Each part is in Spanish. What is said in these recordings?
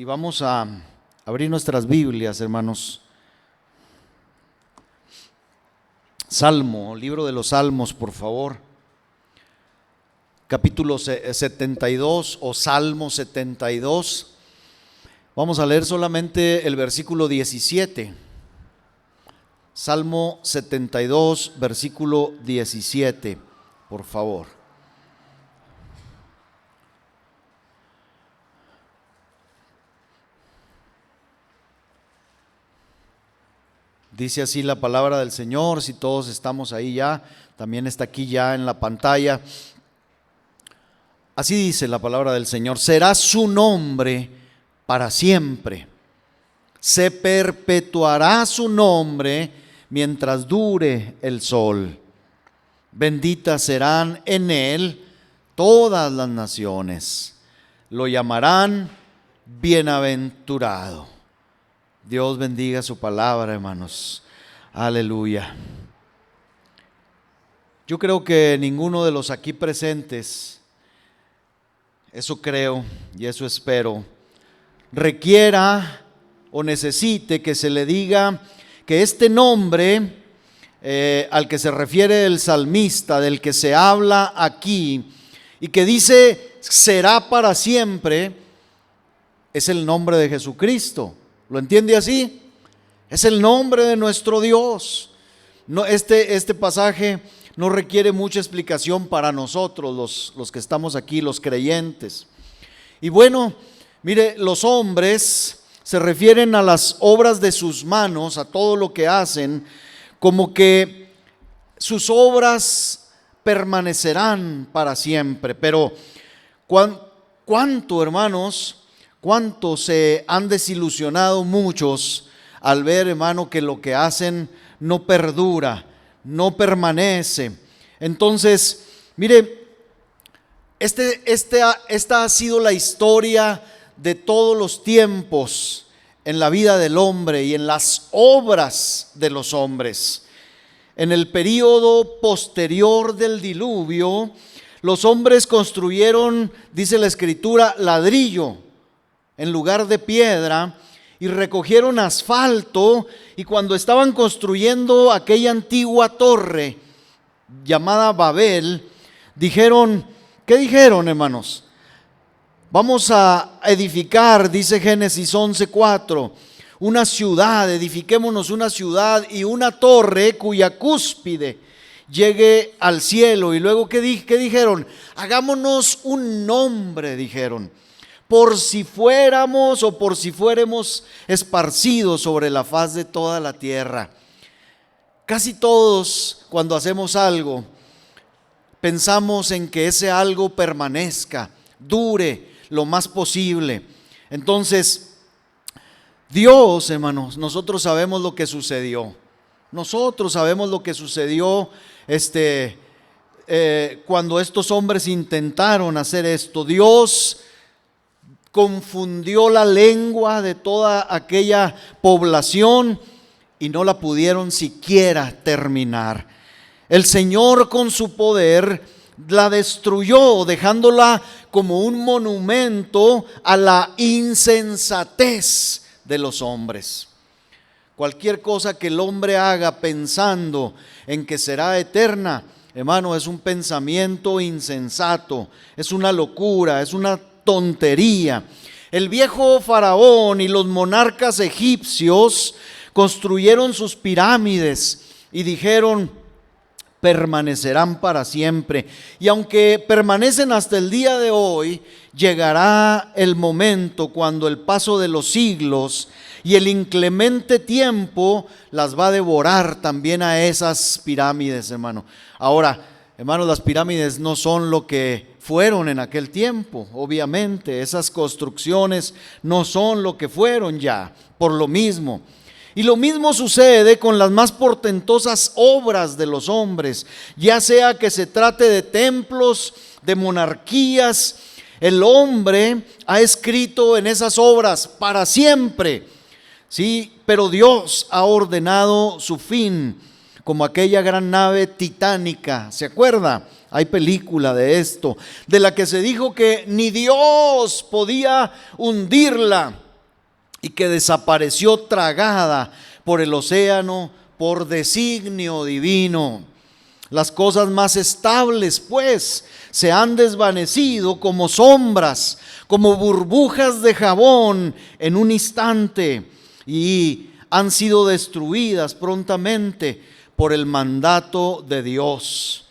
vamos a abrir nuestras Biblias, hermanos. Salmo, libro de los Salmos, por favor. Capítulo 72 o Salmo 72. Vamos a leer solamente el versículo 17. Salmo 72, versículo 17, por favor. Dice así la palabra del Señor, si todos estamos ahí ya, también está aquí ya en la pantalla. Así dice la palabra del Señor: será su nombre para siempre, se perpetuará su nombre mientras dure el sol. Benditas serán en él todas las naciones, lo llamarán bienaventurado. Dios bendiga su palabra, hermanos. Aleluya. Yo creo que ninguno de los aquí presentes, eso creo y eso espero, requiera o necesite que se le diga que este nombre al que se refiere el salmista, del que se habla aquí y que dice será para siempre, es el nombre de Jesucristo. ¿Lo entiende así? Es el nombre de nuestro Dios. No, este pasaje no requiere mucha explicación para nosotros, los que estamos aquí, los creyentes. Y bueno, mire, los hombres se refieren a las obras de sus manos, a todo lo que hacen, como que sus obras permanecerán para siempre. Pero ¿cuánto, hermanos? ¿Cuánto se han desilusionado muchos al ver, hermano, que lo que hacen no perdura, no permanece? Entonces, mire, esta ha sido la historia de todos los tiempos en la vida del hombre y en las obras de los hombres. En el período posterior del diluvio, los hombres construyeron, dice la Escritura, ladrillo en lugar de piedra, y recogieron asfalto, y cuando estaban construyendo aquella antigua torre llamada Babel, dijeron, ¿qué dijeron, hermanos? Vamos a edificar, dice Génesis 11:4, una ciudad, edifiquémonos una ciudad y una torre cuya cúspide llegue al cielo. Y luego, ¿qué dijeron? Hagámonos un nombre, dijeron, por si fuéramos o por si fuéramos esparcidos sobre la faz de toda la tierra. Casi todos, cuando hacemos algo, pensamos en que ese algo permanezca, dure lo más posible. Entonces, Dios, hermanos, nosotros sabemos lo que sucedió. Nosotros sabemos lo que sucedió cuando estos hombres intentaron hacer esto. Dios confundió la lengua de toda aquella población y no la pudieron siquiera terminar. El Señor con su poder la destruyó, dejándola como un monumento a la insensatez de los hombres. Cualquier cosa que el hombre haga pensando en que será eterna, hermano, es un pensamiento insensato, es una locura, es una tontería. El viejo faraón y los monarcas egipcios construyeron sus pirámides y dijeron, permanecerán para siempre. Y aunque permanecen hasta el día de hoy, llegará el momento cuando el paso de los siglos y el inclemente tiempo las va a devorar también a esas pirámides, hermano. Ahora, hermanos, las pirámides no son lo que fueron en aquel tiempo, obviamente. Esas construcciones no son lo que fueron ya, por lo mismo. Y lo mismo sucede con las más portentosas obras de los hombres, ya sea que se trate de templos, de monarquías. El hombre ha escrito en esas obras para siempre, sí, pero Dios ha ordenado su fin, como aquella gran nave titánica, ¿se acuerda? Hay película de esto, de la que se dijo que ni Dios podía hundirla. y que desapareció tragada por el océano por designio divino. Las cosas más estables, pues, se han desvanecido como sombras, como burbujas de jabón en un instante, y han sido destruidas prontamente por el mandato de Dios.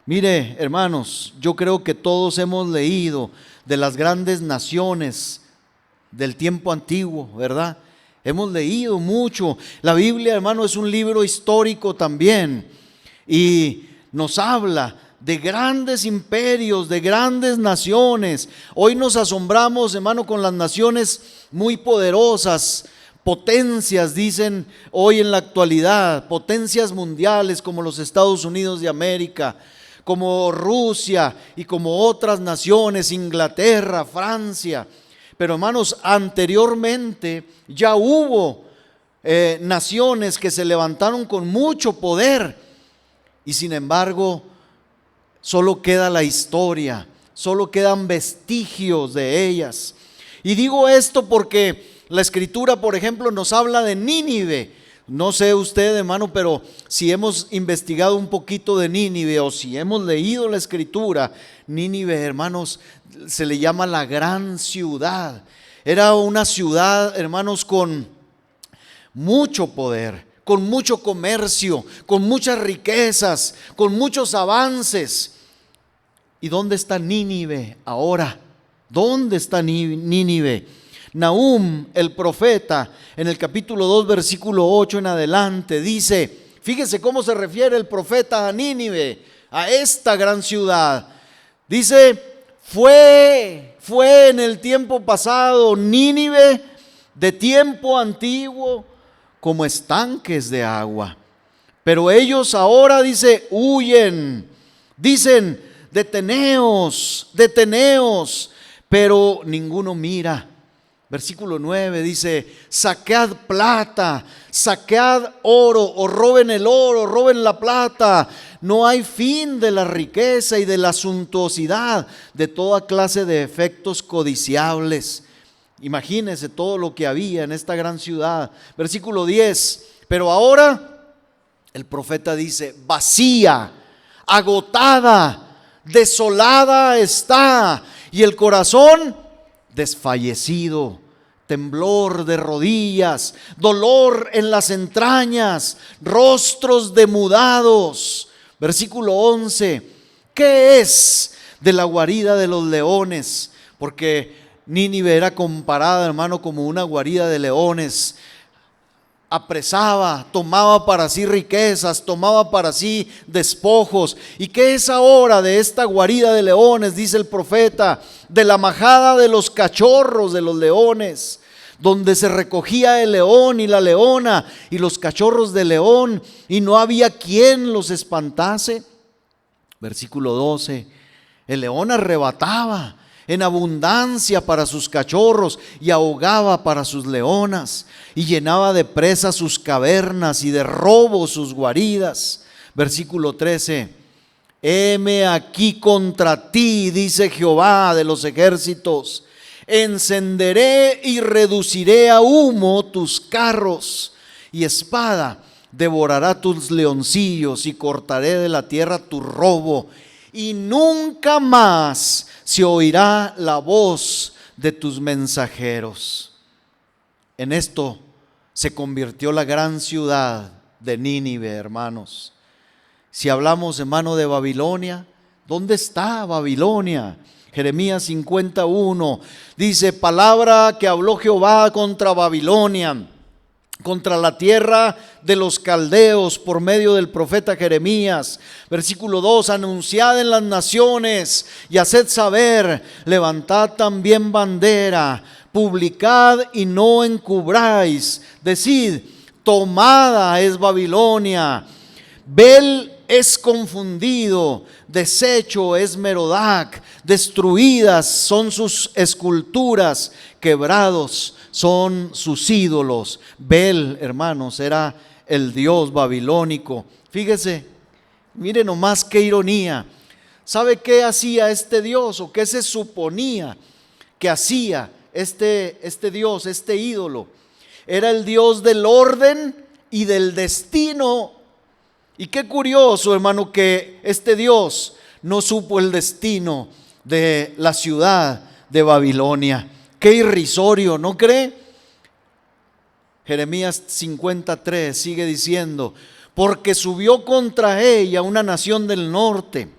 Mire, hermanos, yo creo que todos hemos leído de las grandes naciones del tiempo antiguo, ¿verdad? Hemos leído mucho. La Biblia, hermano, es un libro histórico también, y nos habla de grandes imperios, de grandes naciones. Hoy nos asombramos, hermano, con las naciones muy poderosas, potencias, dicen hoy en la actualidad, potencias mundiales como los Estados Unidos de América, como Rusia y como otras naciones, Inglaterra, Francia. Pero hermanos, anteriormente ya hubo naciones que se levantaron con mucho poder, y sin embargo solo queda la historia, solo quedan vestigios de ellas. Y digo esto porque la Escritura, por ejemplo, nos habla de Nínive. No sé usted, hermano, pero si hemos investigado un poquito de Nínive o si hemos leído la Escritura, Nínive, hermanos, se le llama la gran ciudad. Era una ciudad, hermanos, con mucho poder, con mucho comercio, con muchas riquezas, con muchos avances. ¿Y dónde está Nínive ahora? ¿Dónde está Nínive? Nahum, el profeta, en el capítulo 2, versículo 8 en adelante, dice, fíjese cómo se refiere el profeta a Nínive, a esta gran ciudad. Dice, fue en el tiempo pasado Nínive de tiempo antiguo como estanques de agua. Pero ellos ahora, dice, huyen, dicen, deteneos, pero ninguno mira. Versículo 9 dice, saquead plata, saquead oro, o roben el oro, roben la plata. No hay fin de la riqueza y de la suntuosidad, de toda clase de efectos codiciables. Imagínense todo lo que había en esta gran ciudad. Versículo 10, pero ahora el profeta dice, vacía, agotada, desolada está, y el corazón desfallecido, temblor de rodillas, dolor en las entrañas, rostros demudados. Versículo 11, ¿qué es de la guarida de los leones? Porque Nínive era comparada, hermano, como una guarida de leones. Apresaba, tomaba para sí riquezas, tomaba para sí despojos. ¿Y qué es ahora de esta guarida de leones? Dice el profeta, de la majada de los cachorros de los leones, donde se recogía el león y la leona y los cachorros de león, y no había quien los espantase. Versículo 12, el león arrebataba en abundancia para sus cachorros y ahogaba para sus leonas, y llenaba de presa sus cavernas y de robo sus guaridas. Versículo 13, heme aquí contra ti, dice Jehová de los ejércitos, encenderé y reduciré a humo tus carros, y espada devorará tus leoncillos, y cortaré de la tierra tu robo, y nunca más se oirá la voz de tus mensajeros. En esto se convirtió la gran ciudad de Nínive, hermanos. Si hablamos, hermano, de Babilonia, ¿dónde está Babilonia? Jeremías 51 dice, palabra que habló Jehová contra Babilonia, contra la tierra de los caldeos por medio del profeta Jeremías. Versículo 2, anunciad en las naciones y haced saber, levantad también bandera, publicad y no encubráis, decid, tomada es Babilonia, Bel es confundido, deshecho es Merodac, destruidas son sus esculturas, quebrados son sus ídolos. Bel, hermanos, era el dios babilónico. Fíjese, mire nomás qué ironía. ¿Sabe qué hacía este dios o qué se suponía que hacía este Dios, este ídolo? Era el Dios del orden y del destino. Y qué curioso, hermano, que este Dios no supo el destino de la ciudad de Babilonia. Qué irrisorio, ¿no cree? Jeremías 53 sigue diciendo: porque subió contra ella una nación del norte,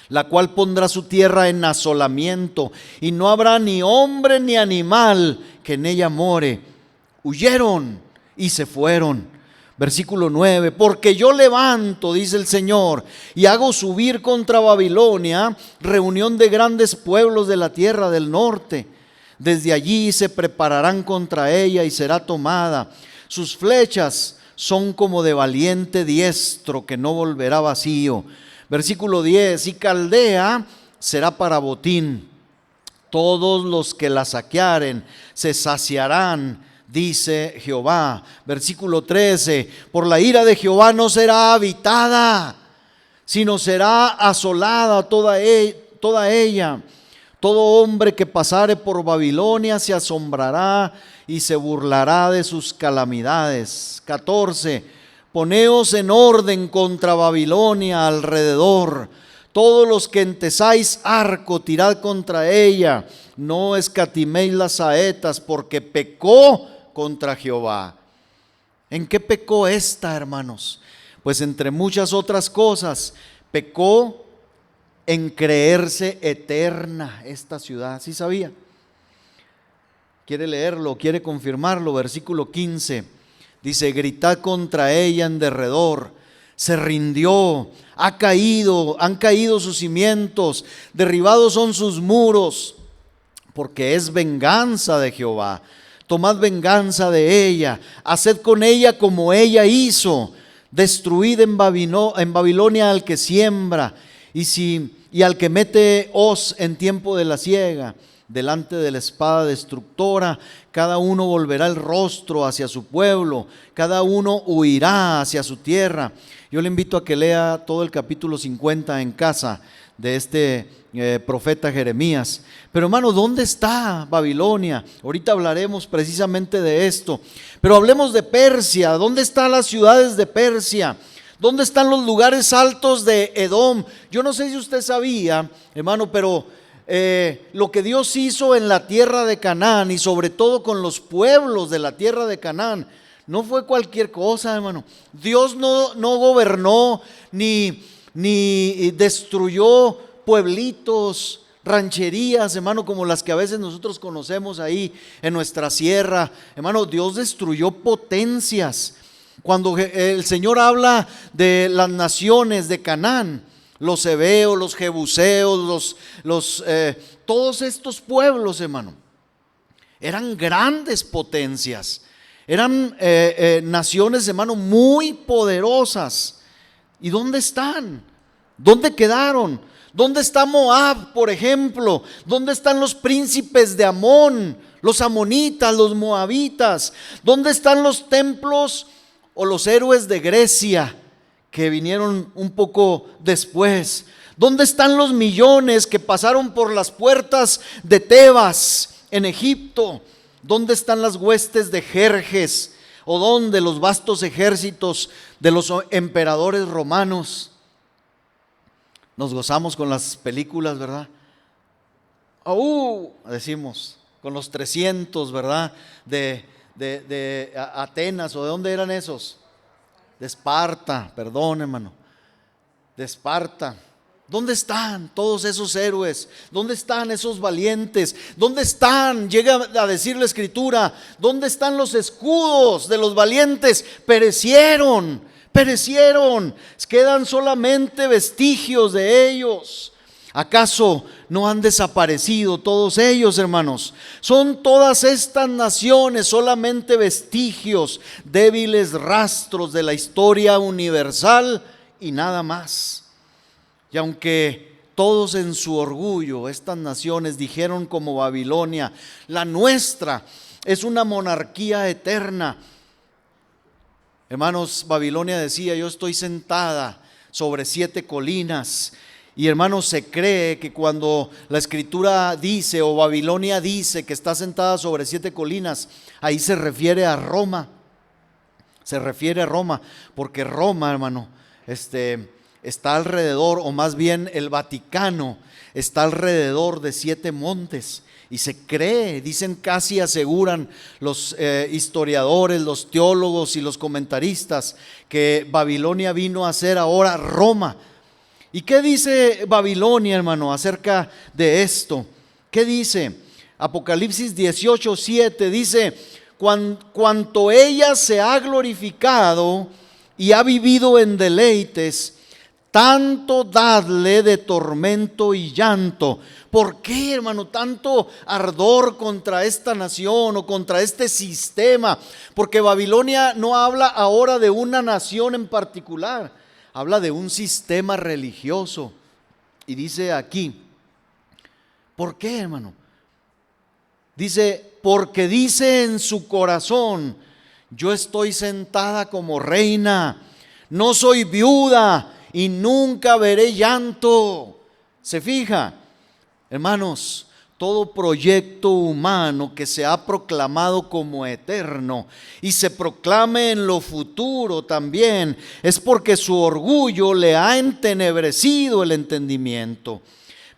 la cual pondrá su tierra en asolamiento, y no habrá ni hombre ni animal que en ella more. Huyeron y se fueron. Versículo 9: porque yo levanto, dice el Señor, y hago subir contra Babilonia reunión de grandes pueblos de la tierra del norte. Desde allí se prepararán contra ella y será tomada. Sus flechas son como de valiente diestro que no volverá vacío. Versículo 10: y Caldea será para botín. Todos los que la saquearen se saciarán, dice Jehová. Versículo 13: por la ira de Jehová no será habitada, sino será asolada toda ella. Todo hombre que pasare por Babilonia se asombrará y se burlará de sus calamidades. 14: poneos en orden contra Babilonia alrededor. Todos los que entesáis arco, tirad contra ella. No escatiméis las saetas, porque pecó contra Jehová. ¿En qué pecó esta, hermanos? Pues entre muchas otras cosas, pecó en creerse eterna esta ciudad. ¿Sí sabía? ¿Quiere leerlo? ¿Quiere confirmarlo? Versículo 15 dice: gritad contra ella en derredor. Se rindió, han caído sus cimientos, derribados son sus muros, porque es venganza de Jehová. Tomad venganza de ella, haced con ella como ella hizo. Destruid en Babilonia al que siembra y al que mete hoz en tiempo de la siega. Delante de la espada destructora, cada uno volverá el rostro hacia su pueblo, cada uno huirá hacia su tierra. Yo le invito a que lea todo el capítulo 50 en casa de este profeta Jeremías. Pero hermano, ¿dónde está Babilonia? Ahorita hablaremos precisamente de esto. Pero hablemos de Persia. ¿Dónde están las ciudades de Persia? ¿Dónde están los lugares altos de Edom? Yo no sé si usted sabía, hermano, pero lo que Dios hizo en la tierra de Canaán, y sobre todo con los pueblos de la tierra de Canaán, no fue cualquier cosa, hermano. Dios no gobernó ni destruyó pueblitos, rancherías, hermano, como las que a veces nosotros conocemos ahí en nuestra sierra. Hermano, Dios destruyó potencias. Cuando el Señor habla de las naciones de Canaán, los heveos, los jebuseos, todos estos pueblos, hermano, eran grandes potencias, eran naciones, hermano, muy poderosas. ¿Y dónde están? ¿Dónde quedaron? ¿Dónde está Moab, por ejemplo? ¿Dónde están los príncipes de Amón, los amonitas, los moabitas? ¿Dónde están los templos o los héroes de Grecia que vinieron un poco después? ¿Dónde están los millones que pasaron por las puertas de Tebas en Egipto? ¿Dónde están las huestes de Jerjes? ¿O dónde los vastos ejércitos de los emperadores romanos? Nos gozamos con las películas, ¿verdad? Decimos, con los 300, ¿verdad? De Atenas, ¿o de dónde eran esos? De Esparta, perdón, hermano, de Esparta. ¿Dónde están todos esos héroes? ¿Dónde están esos valientes? ¿Dónde están? Llega a decir la Escritura, ¿dónde están los escudos de los valientes? Perecieron. Quedan solamente vestigios de ellos. ¿Acaso no han desaparecido todos ellos, hermanos? Son todas estas naciones solamente vestigios, débiles rastros de la historia universal y nada más. Y aunque todos en su orgullo, estas naciones dijeron como Babilonia, la nuestra es una monarquía eterna. Hermanos, Babilonia decía: yo estoy sentada sobre 7 colinas Y hermanos, se cree que cuando la Escritura dice o Babilonia dice que está sentada sobre 7 colinas, ahí se refiere a Roma. Se refiere a Roma, porque Roma, hermano, está alrededor, o más bien el Vaticano está alrededor de 7 montes. Y se cree, dicen, casi aseguran los historiadores, los teólogos y los comentaristas, que Babilonia vino a ser ahora Roma. ¿Y qué dice Babilonia, hermano, acerca de esto? ¿Qué dice? Apocalipsis 18:7 dice: cuanto ella se ha glorificado y ha vivido en deleites, tanto dadle de tormento y llanto. ¿Por qué, hermano, tanto ardor contra esta nación o contra este sistema? Porque Babilonia no habla ahora de una nación en particular, habla de un sistema religioso. Y dice aquí, ¿por qué, hermano? Dice, porque dice en su corazón: yo estoy sentada como reina, no soy viuda y nunca veré llanto. ¿Se fija? Hermanos, todo proyecto humano que se ha proclamado como eterno y se proclame en lo futuro también, es porque su orgullo le ha entenebrecido el entendimiento.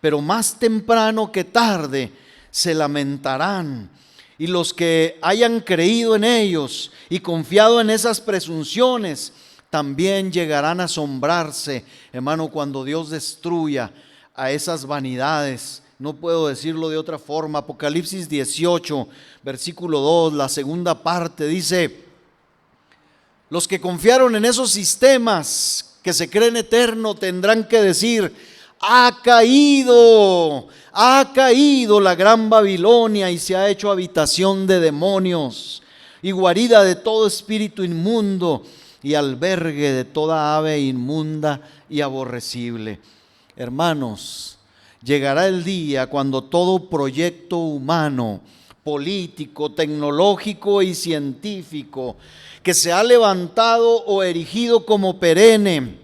Pero más temprano que tarde se lamentarán, y los que hayan creído en ellos y confiado en esas presunciones también llegarán a asombrarse, hermano, cuando Dios destruya a esas vanidades. No puedo decirlo de otra forma. Apocalipsis 18, versículo 2, la segunda parte, dice: los que confiaron en esos sistemas que se creen eternos tendrán que decir: ha caído la gran Babilonia y se ha hecho habitación de demonios y guarida de todo espíritu inmundo y albergue de toda ave inmunda y aborrecible. Hermanos, llegará el día cuando todo proyecto humano, político, tecnológico y científico que se ha levantado o erigido como perenne,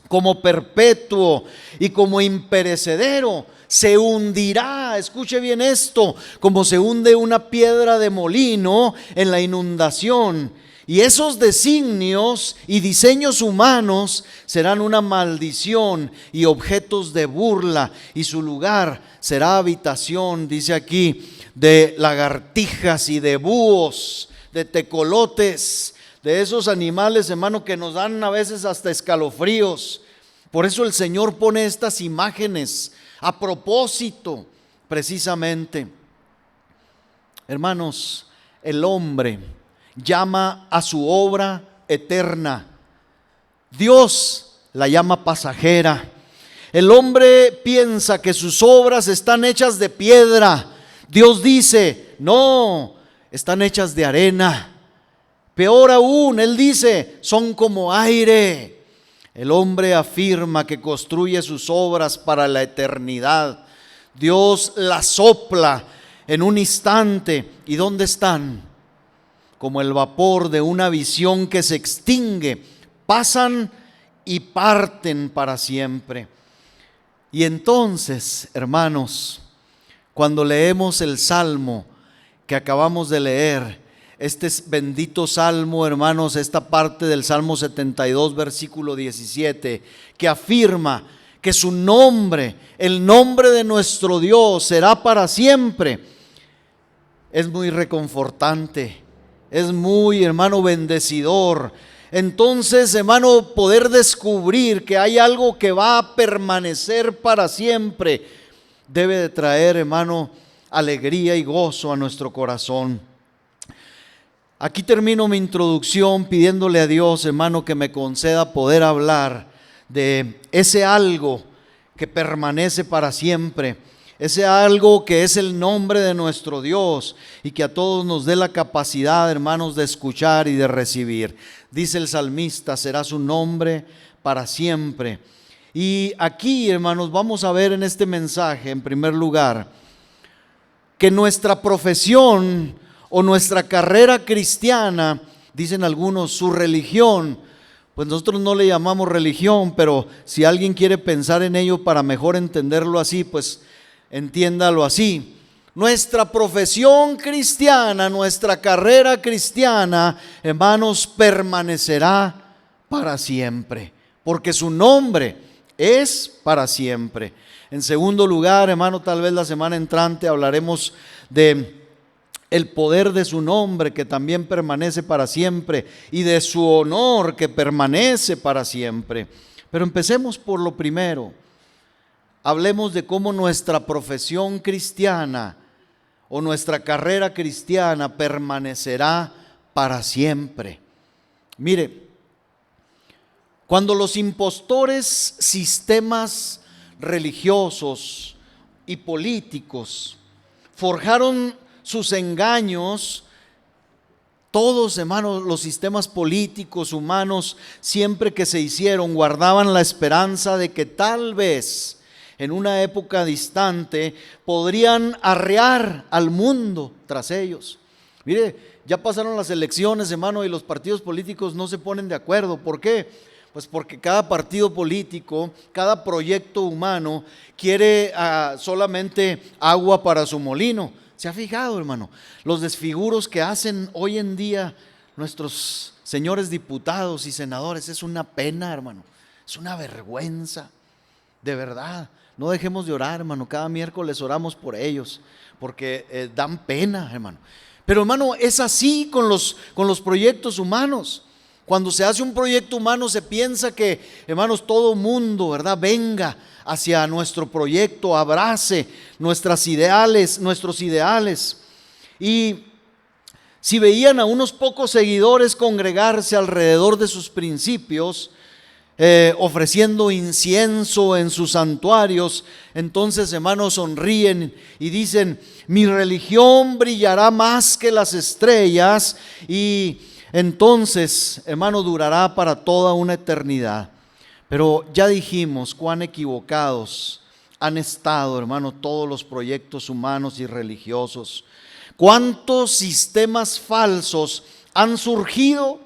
como perpetuo y como imperecedero, se hundirá. Escuche bien esto: como se hunde una piedra de molino en la inundación. Y esos designios y diseños humanos serán una maldición y objetos de burla, y su lugar será habitación, dice aquí, de lagartijas y de búhos, de tecolotes, de esos animales, hermano, que nos dan a veces hasta escalofríos. Por eso el Señor pone estas imágenes a propósito, precisamente. Hermanos, el hombre llama a su obra eterna, Dios la llama pasajera. El hombre piensa que sus obras están hechas de piedra. Dios dice: no, están hechas de arena. Peor aún, Él dice: son como aire. El hombre afirma que construye sus obras para la eternidad. Dios las sopla en un instante. ¿Y dónde están? Como el vapor de una visión que se extingue, pasan y parten para siempre. Y entonces, hermanos, cuando leemos el salmo que acabamos de leer, este bendito salmo, hermanos, esta parte del Salmo 72, versículo 17, que afirma que su nombre, el nombre de nuestro Dios, será para siempre, es muy reconfortante. Es muy, hermano, bendecidor. Entonces, hermano, poder descubrir que hay algo que va a permanecer para siempre debe de traer, hermano, alegría y gozo a nuestro corazón. Aquí termino mi introducción pidiéndole a Dios, hermano, que me conceda poder hablar de ese algo que permanece para siempre. Ese algo que es el nombre de nuestro Dios, y que a todos nos dé la capacidad, hermanos, de escuchar y de recibir. Dice el salmista: será su nombre para siempre. Y aquí, hermanos, vamos a ver en este mensaje, en primer lugar, que nuestra profesión o nuestra carrera cristiana, dicen algunos, su religión, pues nosotros no le llamamos religión, pero si alguien quiere pensar en ello para mejor entenderlo así, pues entiéndalo así. Nuestra profesión cristiana, nuestra carrera cristiana, hermanos, permanecerá para siempre, porque su nombre es para siempre. En segundo lugar, hermano, tal vez la semana entrante hablaremos de el poder de su nombre, que también permanece para siempre, y de su honor, que permanece para siempre. Pero empecemos por lo primero. Hablemos de cómo nuestra profesión cristiana o nuestra carrera cristiana permanecerá para siempre. Mire, cuando los impostores sistemas religiosos y políticos forjaron sus engaños, todos, hermanos, los sistemas políticos humanos, siempre que se hicieron, guardaban la esperanza de que tal vez en una época distante podrían arrear al mundo tras ellos. Mire, ya pasaron las elecciones, hermano, y los partidos políticos no se ponen de acuerdo. ¿Por qué? Pues porque cada partido político, cada proyecto humano quiere solamente agua para su molino. ¿Se ha fijado, hermano? Los desfiguros que hacen hoy en día nuestros señores diputados y senadores, es una pena, hermano. Es una vergüenza, de verdad. No dejemos de orar, hermano. Cada miércoles oramos por ellos, porque dan pena, hermano. Pero, hermano, es así con los proyectos humanos. Cuando se hace un proyecto humano se piensa que, hermanos, todo mundo, ¿verdad?, venga hacia nuestro proyecto, abrace nuestros ideales. Y si veían a unos pocos seguidores congregarse alrededor de sus principios, ofreciendo incienso en sus santuarios, entonces, hermanos, sonríen y dicen: mi religión brillará más que las estrellas, y entonces, hermano, durará para toda una eternidad. Pero ya dijimos cuán equivocados han estado, hermano, todos los proyectos humanos y religiosos. Cuántos sistemas falsos han surgido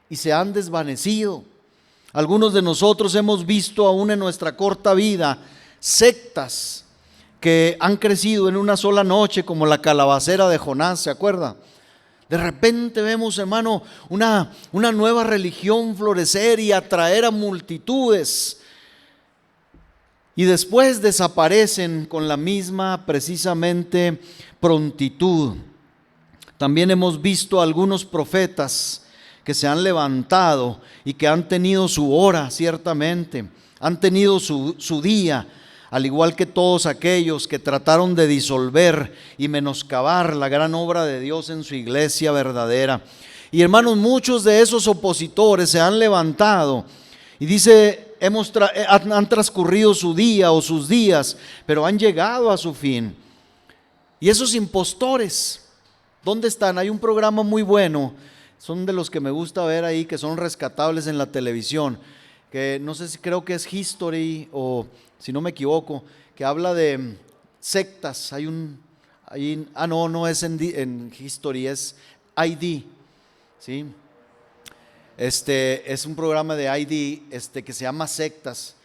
y se han desvanecido. Algunos de nosotros hemos visto aún en nuestra corta vida sectas que han crecido en una sola noche, como la calabacera de Jonás, ¿se acuerda? De repente vemos, hermano, una nueva religión florecer y atraer a multitudes, y después desaparecen con la misma, precisamente, prontitud. También hemos visto algunos profetas que se han levantado y que han tenido su hora, ciertamente, han tenido su día, al igual que todos aquellos que trataron de disolver y menoscabar la gran obra de Dios en su iglesia verdadera. Y, hermanos, muchos de esos opositores se han levantado y dice, han transcurrido su día o sus días, pero han llegado a su fin. Y esos impostores, ¿dónde están? Hay un programa muy bueno, son de los que me gusta ver ahí, que son rescatables en la televisión, que no sé si, creo que es History, o si no me equivoco, que habla de sectas. No es en History, es ID, ¿sí? Es un programa de ID que se llama Sectas,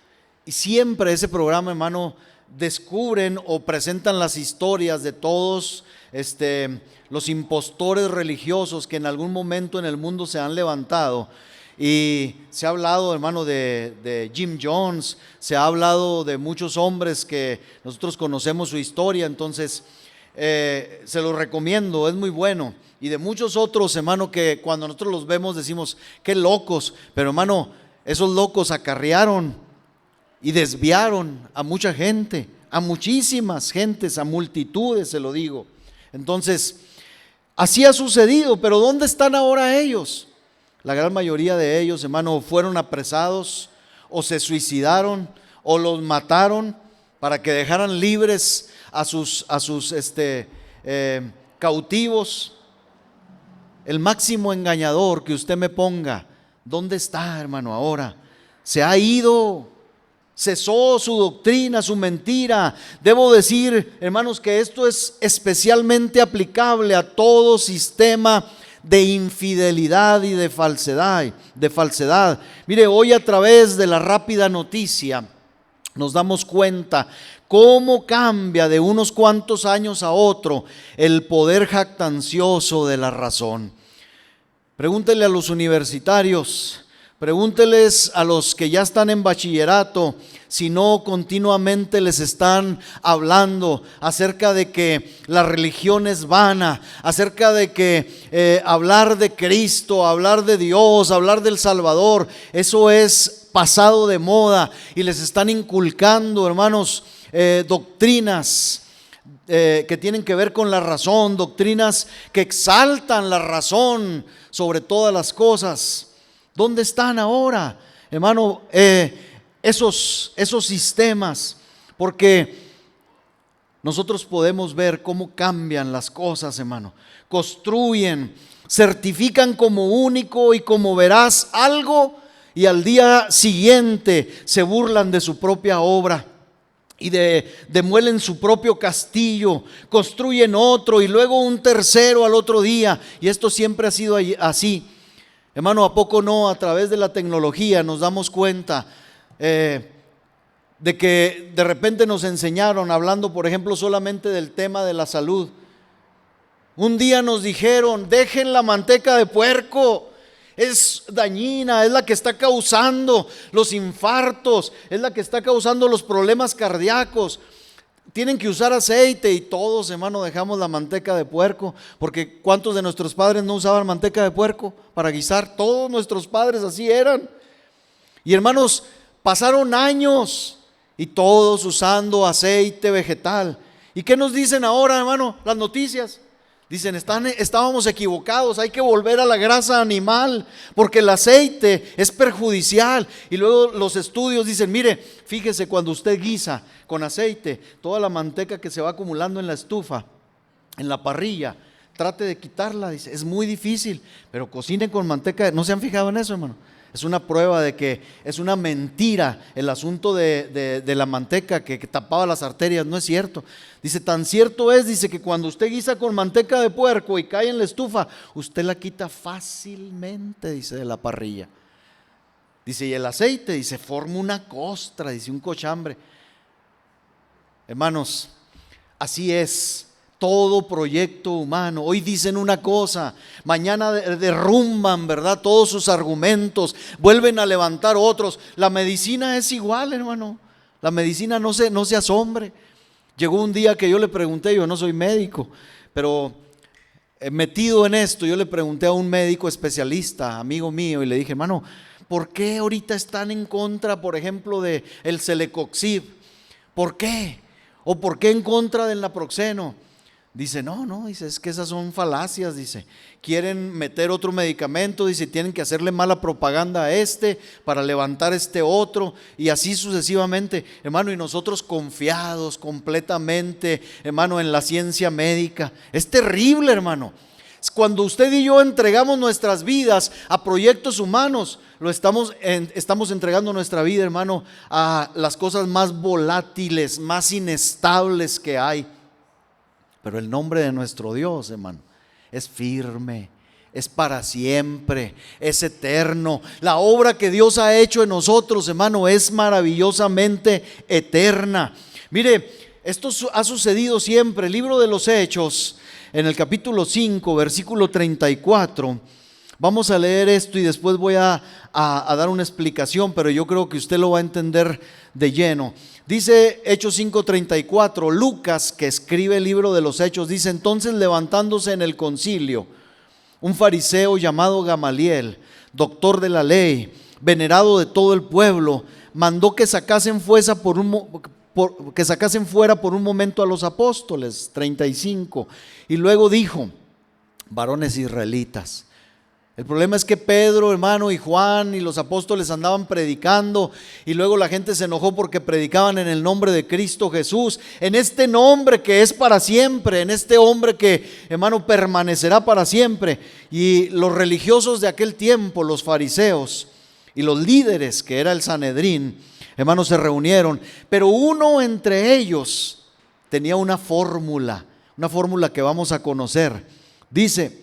y siempre ese programa, hermano, descubren o presentan las historias de todos los impostores religiosos que en algún momento en el mundo se han levantado. Y se ha hablado, hermano, de Jim Jones, se ha hablado de muchos hombres que nosotros conocemos su historia, entonces se los recomiendo, es muy bueno. Y de muchos otros, hermano, que cuando nosotros los vemos decimos, qué locos, pero, hermano, esos locos acarrearon y desviaron a mucha gente, a muchísimas gentes, a multitudes, se lo digo. Entonces, así ha sucedido, pero ¿dónde están ahora ellos? La gran mayoría de ellos, hermano, fueron apresados o se suicidaron o los mataron para que dejaran libres a sus cautivos. El máximo engañador que usted me ponga, ¿dónde está, hermano, ahora? Se ha ido, cesó su doctrina, su mentira. Debo decir, hermanos, que esto es especialmente aplicable a todo sistema de infidelidad y de falsedad. Mire, hoy a través de la rápida noticia nos damos cuenta cómo cambia de unos cuantos años a otro el poder jactancioso de la razón. Pregúntele a los universitarios, pregúnteles a los que ya están en bachillerato, si no continuamente les están hablando acerca de que la religión es vana, acerca de que hablar de Cristo, hablar de Dios, hablar del Salvador, eso es pasado de moda, y les están inculcando, hermanos, doctrinas que tienen que ver con la razón, doctrinas que exaltan la razón sobre todas las cosas. ¿Dónde están ahora, hermano, esos sistemas? Porque nosotros podemos ver cómo cambian las cosas, hermano. Construyen, certifican como único y como veraz algo, y al día siguiente se burlan de su propia obra y demuelen su propio castillo, construyen otro y luego un tercero al otro día, y esto siempre ha sido así. Hermano, ¿a poco no? A través de la tecnología nos damos cuenta de que de repente nos enseñaron, hablando por ejemplo solamente del tema de la salud. Un día nos dijeron: dejen la manteca de puerco, es dañina, es la que está causando los infartos, es la que está causando los problemas cardíacos. Tienen que usar aceite, y todos, hermano, dejamos la manteca de puerco, porque ¿cuántos de nuestros padres no usaban manteca de puerco para guisar? Todos nuestros padres así eran. Y hermanos, pasaron años y todos usando aceite vegetal. ¿Y qué nos dicen ahora, hermano? Las noticias dicen: estábamos equivocados, hay que volver a la grasa animal, porque el aceite es perjudicial. Y luego los estudios dicen: mire, fíjese, cuando usted guisa con aceite, toda la manteca que se va acumulando en la estufa, en la parrilla, trate de quitarla. Dice, es muy difícil, pero cocine con manteca. ¿No se han fijado en eso, hermano? Es una prueba de que es una mentira el asunto de la manteca que tapaba las arterias. No es cierto. Dice, tan cierto es, dice, que cuando usted guisa con manteca de puerco y cae en la estufa, usted la quita fácilmente, dice, de la parrilla. Dice, y el aceite, dice, forma una costra, dice, un cochambre. Hermanos, así es todo proyecto humano. Hoy dicen una cosa, mañana derrumban, ¿verdad?, todos sus argumentos, vuelven a levantar otros. La medicina es igual, hermano. La medicina no se asombre. Llegó un día que yo le pregunté, yo no soy médico, pero metido en esto, yo le pregunté a un médico especialista, amigo mío, y le dije: hermano, ¿por qué ahorita están en contra, por ejemplo, de el Celecoxib? ¿Por qué? ¿O por qué en contra del naproxeno? Dice, no, dice, es que esas son falacias, dice, quieren meter otro medicamento, dice, tienen que hacerle mala propaganda a para levantar otro, y así sucesivamente, hermano. Y nosotros confiados completamente, hermano, en la ciencia médica. Es terrible, hermano. Cuando usted y yo entregamos nuestras vidas a proyectos humanos, estamos entregando nuestra vida, hermano, a las cosas más volátiles, más inestables que hay. Pero el nombre de nuestro Dios, hermano, es firme, es para siempre, es eterno. La obra que Dios ha hecho en nosotros, hermano, es maravillosamente eterna. Mire, esto ha sucedido siempre. El libro de los Hechos, en el capítulo 5, versículo 34. Vamos a leer esto y después voy a dar una explicación, pero yo creo que usted lo va a entender de lleno. Dice Hechos 5:34, Lucas, que escribe el libro de los Hechos, dice: entonces, levantándose en el concilio, un fariseo llamado Gamaliel, doctor de la ley, venerado de todo el pueblo, mandó que sacasen fuera por un momento a los apóstoles. 35. Y luego dijo: varones israelitas. El problema es que Pedro, hermano, y Juan y los apóstoles andaban predicando, y luego la gente se enojó porque predicaban en el nombre de Cristo Jesús, en este nombre que es para siempre, en este hombre que, hermano, permanecerá para siempre. Y los religiosos de aquel tiempo, los fariseos y los líderes, que era el Sanedrín, hermanos, se reunieron, pero uno entre ellos tenía una fórmula que vamos a conocer. Dice: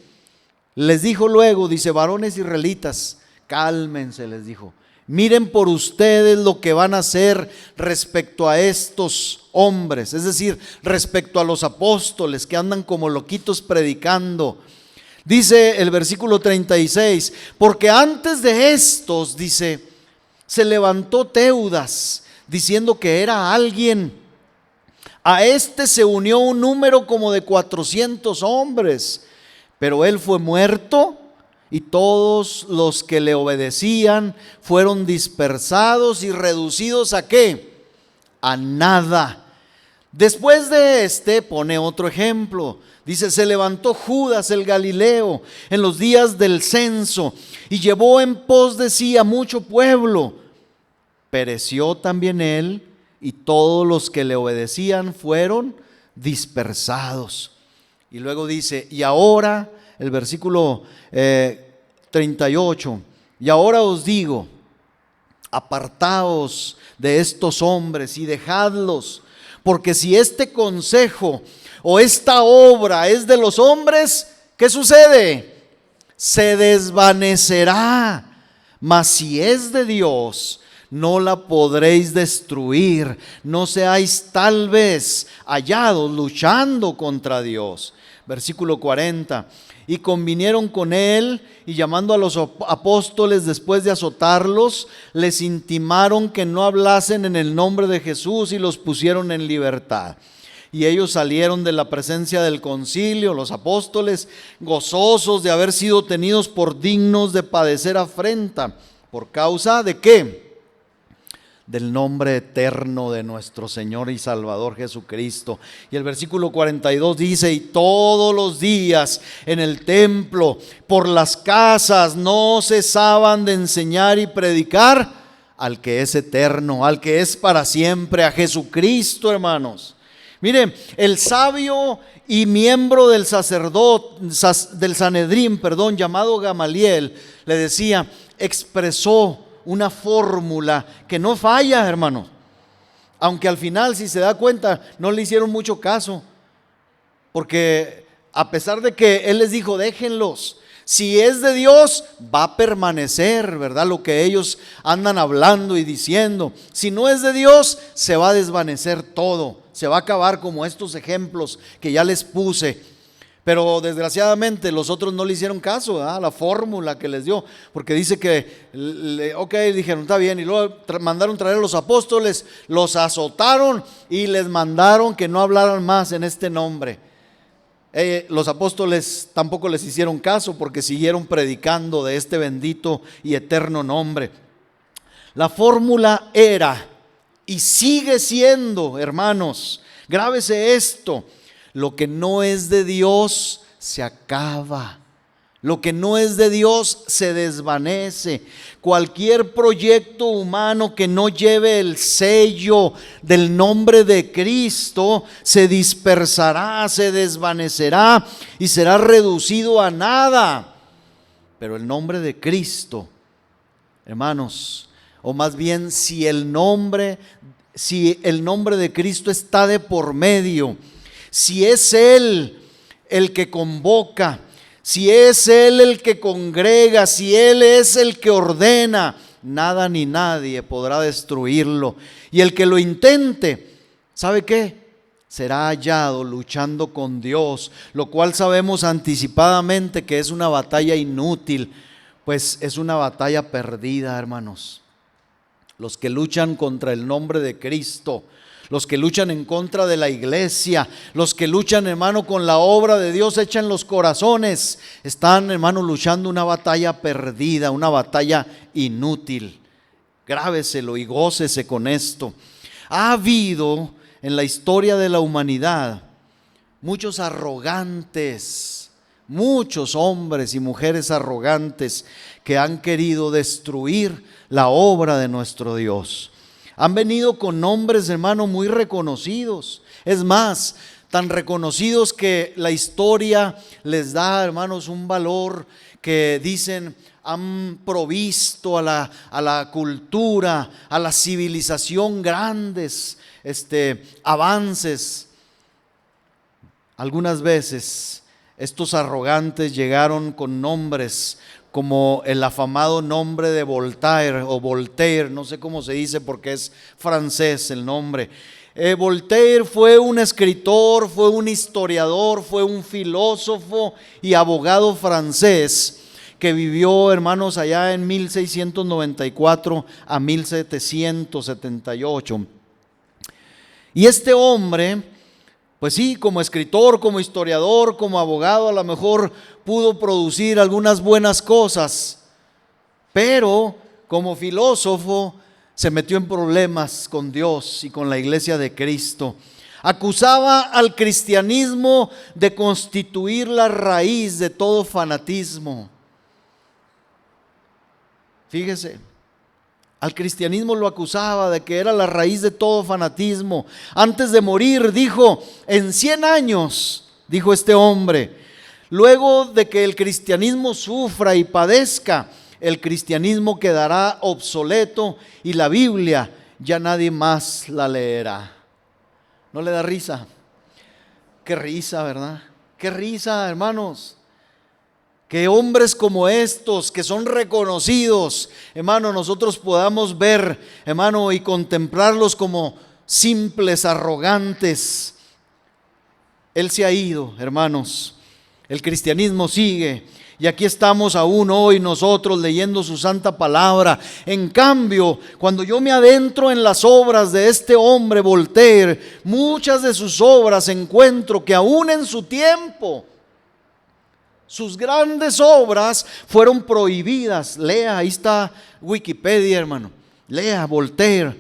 Les dijo luego, dice: varones israelitas, cálmense, les dijo. Miren por ustedes lo que van a hacer respecto a estos hombres, es decir, respecto a los apóstoles que andan como loquitos predicando. Dice el versículo 36, porque antes de estos, dice, se levantó Teudas, diciendo que era alguien. A este se unió un número como de 400 hombres, pero él fue muerto y todos los que le obedecían fueron dispersados y reducidos ¿a qué? A nada. Después de este pone otro ejemplo. Dice: se levantó Judas el Galileo en los días del censo y llevó en pos de sí a mucho pueblo. Pereció también él y todos los que le obedecían fueron dispersados. Y luego dice: y ahora, el versículo 38, y ahora os digo, apartaos de estos hombres y dejadlos, porque si este consejo o esta obra es de los hombres, ¿qué sucede? Se desvanecerá, mas si es de Dios, no la podréis destruir. No seáis tal vez hallados luchando contra Dios. Versículo 40. Y convinieron con él, y llamando a los apóstoles después de azotarlos, les intimaron que no hablasen en el nombre de Jesús, y los pusieron en libertad. Y ellos salieron de la presencia del concilio, los apóstoles, gozosos de haber sido tenidos por dignos de padecer afrenta. ¿Por causa de qué? Del nombre eterno de nuestro Señor y Salvador Jesucristo. Y el versículo 42 dice: y todos los días en el templo, por las casas, no cesaban de enseñar y predicar al que es eterno, al que es para siempre, a Jesucristo, hermanos. Miren, el sabio y miembro del del Sanedrín, llamado Gamaliel, le decía, expresó una fórmula que no falla, hermano. Aunque al final, si se da cuenta, no le hicieron mucho caso. Porque a pesar de que él les dijo, déjenlos. Si es de Dios, va a permanecer, ¿verdad? Lo que ellos andan hablando y diciendo. Si no es de Dios, se va a desvanecer todo. Se va a acabar como estos ejemplos que ya les puse. Pero desgraciadamente los otros no le hicieron caso a la fórmula que les dio. Porque dice que, dijeron, está bien. Y luego mandaron traer a los apóstoles, los azotaron y les mandaron que no hablaran más en este nombre. Los apóstoles tampoco les hicieron caso porque siguieron predicando de este bendito y eterno nombre. La fórmula era y sigue siendo, hermanos, grábese esto: lo que no es de Dios se acaba. Lo que no es de Dios se desvanece. Cualquier proyecto humano que no lleve el sello del nombre de Cristo se dispersará, se desvanecerá y será reducido a nada. Pero el nombre de Cristo, hermanos, o más bien si el nombre de Cristo está de por medio, si es Él el que convoca, si es Él el que congrega, si Él es el que ordena, nada ni nadie podrá destruirlo. Y el que lo intente, ¿sabe qué? Será hallado luchando con Dios, lo cual sabemos anticipadamente que es una batalla inútil, pues es una batalla perdida, hermanos. Los que luchan contra el nombre de Cristo, los que luchan en contra de la iglesia, los que luchan, hermano, con la obra de Dios hecha en los corazones, están, hermano, luchando una batalla perdida, una batalla inútil. Grábeselo y gócese con esto. Ha habido en la historia de la humanidad muchos arrogantes, muchos hombres y mujeres arrogantes que han querido destruir la obra de nuestro Dios. Han venido con nombres, hermano, muy reconocidos. Es más, tan reconocidos que la historia les da, hermanos, un valor que dicen han provisto a la cultura, a la civilización grandes avances. Algunas veces Estos arrogantes llegaron con nombres como el afamado nombre de Voltaire o Voltaire, no sé cómo se dice porque es francés el nombre. Voltaire fue un escritor, fue un historiador, fue un filósofo y abogado francés que vivió, hermanos, allá en 1694 a 1778. Y este hombre, pues sí, como escritor, como historiador, como abogado, a lo mejor pudo producir algunas buenas cosas, pero como filósofo se metió en problemas con Dios y con la iglesia de Cristo. Acusaba al cristianismo de constituir la raíz de todo fanatismo. Fíjese, al cristianismo lo acusaba de que era la raíz de todo fanatismo. Antes de morir dijo, en 100 años, dijo este hombre, luego de que el cristianismo sufra y padezca, el cristianismo quedará obsoleto y la Biblia ya nadie más la leerá. ¿No le da risa? Qué risa, ¿verdad? Qué risa, hermanos. Que hombres como estos, que son reconocidos, hermano, nosotros podamos ver, hermano, y contemplarlos como simples, arrogantes. Él se ha ido, hermanos. El cristianismo sigue. Y aquí estamos aún hoy nosotros leyendo su santa palabra. En cambio, cuando yo me adentro en las obras de este hombre Voltaire, muchas de sus obras encuentro que aún en su tiempo, sus grandes obras fueron prohibidas. Lea, ahí está Wikipedia, hermano. Lea Voltaire.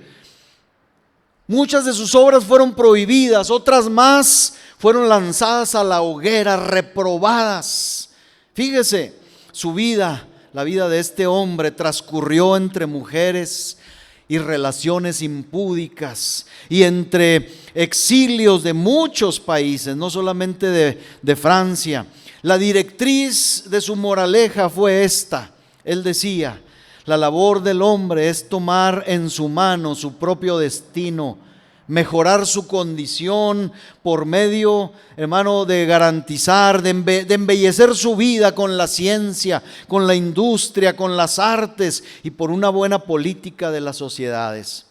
Muchas de sus obras fueron prohibidas, otras más fueron lanzadas a la hoguera, reprobadas. Fíjese, su vida, la vida de este hombre transcurrió entre mujeres y relaciones impúdicas y entre exilios de muchos países, no solamente de Francia. La directriz de su moraleja fue esta. Él decía, la labor del hombre es tomar en su mano su propio destino, mejorar su condición por medio, hermano, de garantizar, de embellecer su vida con la ciencia, con la industria, con las artes y por una buena política de las sociedades.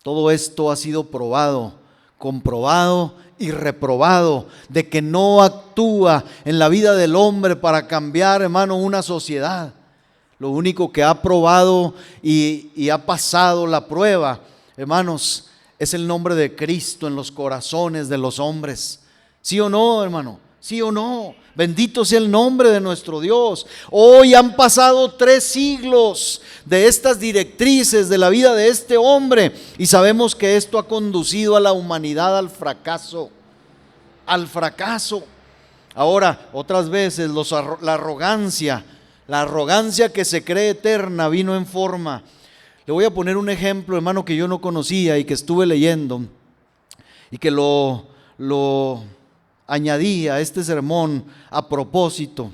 Todo esto ha sido probado, comprobado y reprobado, de que no actúa en la vida del hombre para cambiar, hermano, una sociedad. Lo único que ha probado y ha pasado la prueba, hermanos, es el nombre de Cristo en los corazones de los hombres. ¿Sí o no, hermano? ¿Sí o no? Bendito sea el nombre de nuestro Dios. Hoy han pasado 3 siglos de estas directrices de la vida de este hombre y sabemos que esto ha conducido a la humanidad al fracaso. Al fracaso. Ahora, otras veces la arrogancia que se cree eterna vino en forma. Le voy a poner un ejemplo, hermano, que yo no conocía y que estuve leyendo y que lo añadí a este sermón a propósito.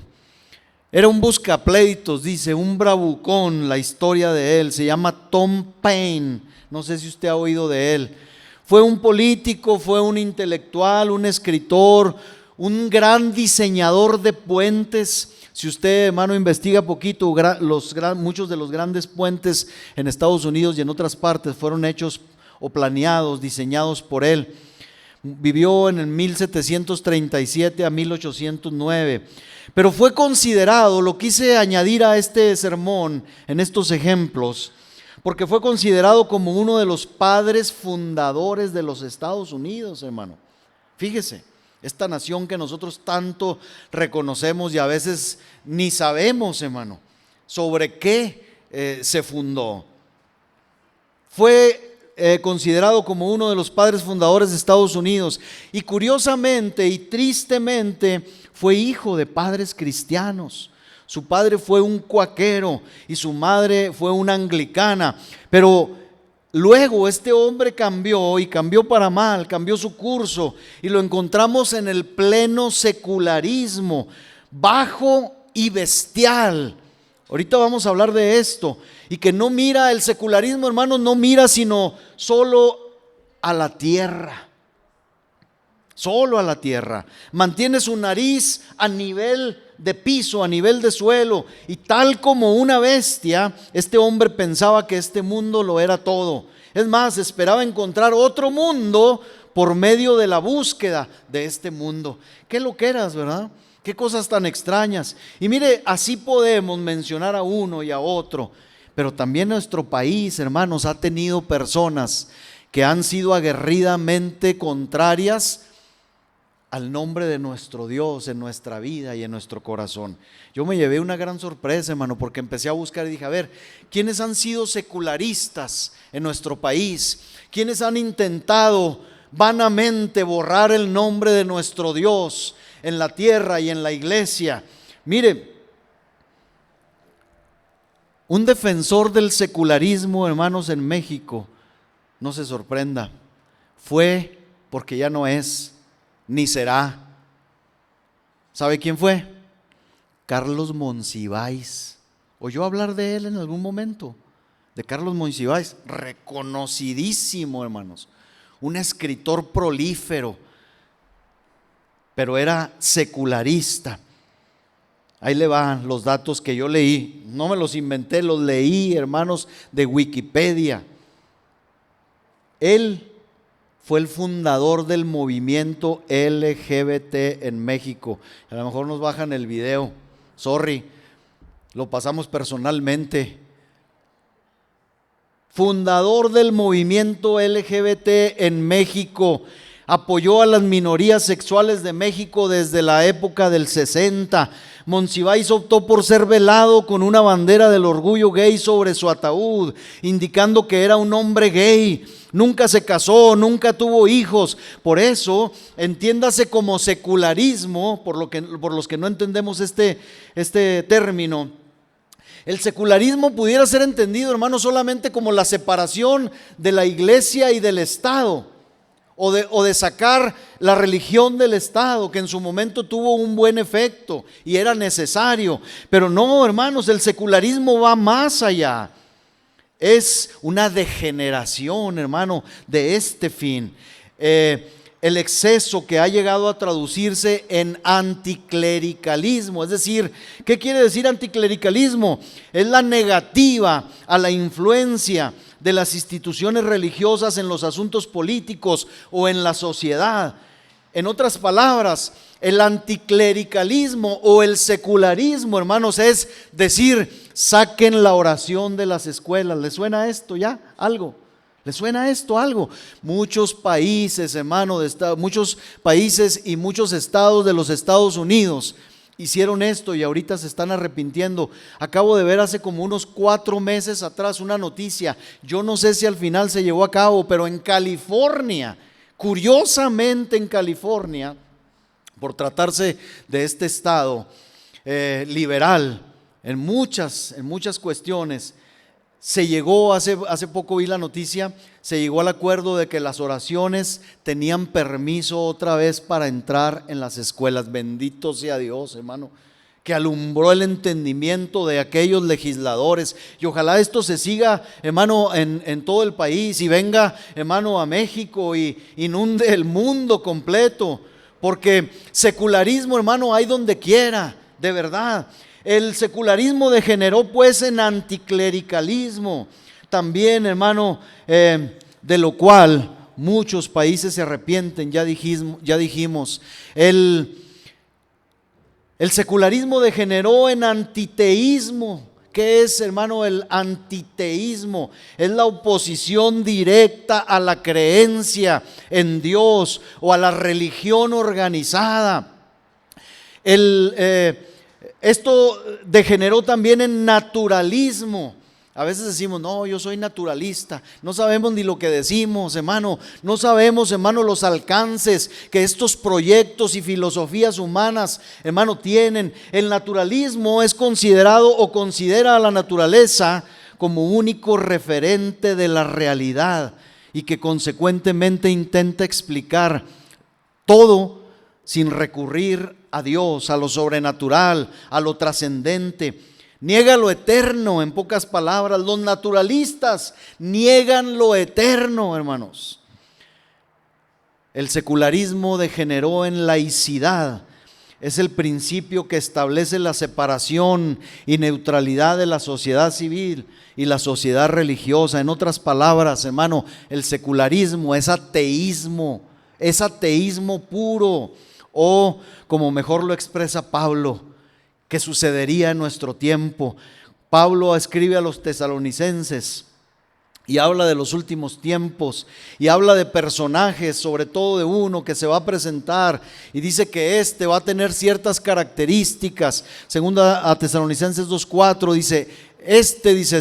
Era un buscapleitos, dice, un bravucón, la historia de él, se llama Tom Paine, no sé si usted ha oído de él. Fue un político, fue un intelectual, un escritor, un gran diseñador de puentes. Si usted, hermano, investiga poquito, muchos de los grandes puentes en Estados Unidos y en otras partes fueron hechos o planeados, diseñados por él. Vivió en el 1737 a 1809, pero fue considerado, lo quise añadir a este sermón en estos ejemplos, porque fue considerado como uno de los padres fundadores de los Estados Unidos, hermano. Fíjese. Esta nación que nosotros tanto reconocemos y a veces ni sabemos, hermano, sobre qué se fundó. Fue considerado como uno de los padres fundadores de Estados Unidos y curiosamente y tristemente fue hijo de padres cristianos. Su padre fue un cuáquero y su madre fue una anglicana, pero luego este hombre cambió y cambió para mal, cambió su curso y lo encontramos en el pleno secularismo, bajo y bestial. Ahorita vamos a hablar de esto y que no mira el secularismo, hermanos, no mira sino solo a la tierra. solo a la tierra. Mantiene su nariz a nivel de piso, a nivel de suelo. Y tal como una bestia, este hombre pensaba que este mundo lo era todo. Es más, esperaba encontrar otro mundo por medio de la búsqueda de este mundo. Qué loqueras, ¿verdad? Qué cosas tan extrañas. Y mire, así podemos mencionar a uno y a otro. Pero también nuestro país, hermanos, ha tenido personas que han sido aguerridamente contrarias al nombre de nuestro Dios en nuestra vida y en nuestro corazón. Yo me llevé una gran sorpresa, hermano, porque empecé a buscar y dije, a ver, ¿quiénes han sido secularistas en nuestro país? ¿Quiénes han intentado vanamente borrar el nombre de nuestro Dios en la tierra y en la iglesia? Mire, un defensor del secularismo, hermanos, en México, no se sorprenda, fue, porque ya no es, ni será. ¿Sabe quién fue? Carlos Monsiváis. ¿Oyó hablar de él en algún momento? De Carlos Monsiváis, reconocidísimo, hermanos, un escritor prolífero, pero era secularista. Ahí le van los datos que yo leí, no me los inventé, los leí, hermanos, de Wikipedia. Él fue el fundador del movimiento LGBT en México. A lo mejor nos bajan el video, sorry, lo pasamos personalmente. Fundador del movimiento LGBT en México. Apoyó a las minorías sexuales de México desde la época del 60. Monsiváis optó por ser velado con una bandera del orgullo gay sobre su ataúd, indicando que era un hombre gay. Nunca se casó, nunca tuvo hijos. Por eso, entiéndase como secularismo, por los que no entendemos este término. El secularismo pudiera ser entendido, hermano, solamente como la separación de la iglesia y del Estado, o de sacar la religión del Estado, que en su momento tuvo un buen efecto y era necesario. Pero no, hermanos, el secularismo va más allá. Es una degeneración, hermano, de este fin. El exceso que ha llegado a traducirse en anticlericalismo. Es decir, ¿qué quiere decir anticlericalismo? Es la negativa a la influencia de las instituciones religiosas en los asuntos políticos o en la sociedad. En otras palabras, el anticlericalismo o el secularismo, hermanos, es decir, saquen la oración de las escuelas. ¿Les suena esto ya? ¿Algo? ¿Les suena esto algo? Muchos países, hermano, muchos países y muchos estados de los Estados Unidos hicieron esto y ahorita se están arrepintiendo. Acabo de ver hace como unos 4 meses atrás una noticia. Yo no sé si al final se llevó a cabo, pero en California, curiosamente en California, por tratarse de este estado liberal en muchas cuestiones, se llegó, hace poco vi la noticia, se llegó al acuerdo de que las oraciones tenían permiso otra vez para entrar en las escuelas. Bendito sea Dios, hermano, que alumbró el entendimiento de aquellos legisladores. Y ojalá esto se siga, hermano, en todo el país y venga, hermano, a México y inunde el mundo completo. Porque secularismo, hermano, hay donde quiera, de verdad. El secularismo degeneró pues en anticlericalismo también, hermano, de lo cual muchos países se arrepienten. Ya dijimos, el secularismo degeneró en antiteísmo. ¿Qué es, hermano, el antiteísmo? Es la oposición directa a la creencia en Dios o a la religión organizada. Esto degeneró también en naturalismo. A veces decimos, no, yo soy naturalista. No sabemos ni lo que decimos, hermano. No sabemos, hermano, los alcances que estos proyectos y filosofías humanas, hermano, tienen. El naturalismo es considerado o considera a la naturaleza como único referente de la realidad y que consecuentemente intenta explicar todo sin recurrir a Dios, a lo sobrenatural, a lo trascendente. Niega lo eterno, en pocas palabras. Los naturalistas niegan lo eterno, hermanos. El secularismo degeneró en laicidad. Es el principio que establece la separación y neutralidad de la sociedad civil y la sociedad religiosa. En otras palabras, hermano, el secularismo es ateísmo puro, o como mejor lo expresa Pablo, que sucedería en nuestro tiempo. Pablo escribe a los tesalonicenses y habla de los últimos tiempos y habla de personajes, sobre todo de uno que se va a presentar, y dice que este va a tener ciertas características. Segunda a Tesalonicenses 2:4 dice,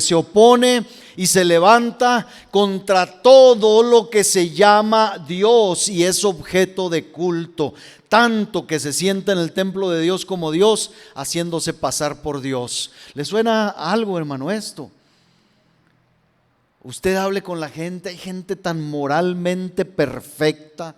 se opone y se levanta contra todo lo que se llama Dios y es objeto de culto, tanto que se sienta en el templo de Dios como Dios, haciéndose pasar por Dios. ¿Le suena algo, hermano, esto? Usted hable con la gente, hay gente tan moralmente perfecta,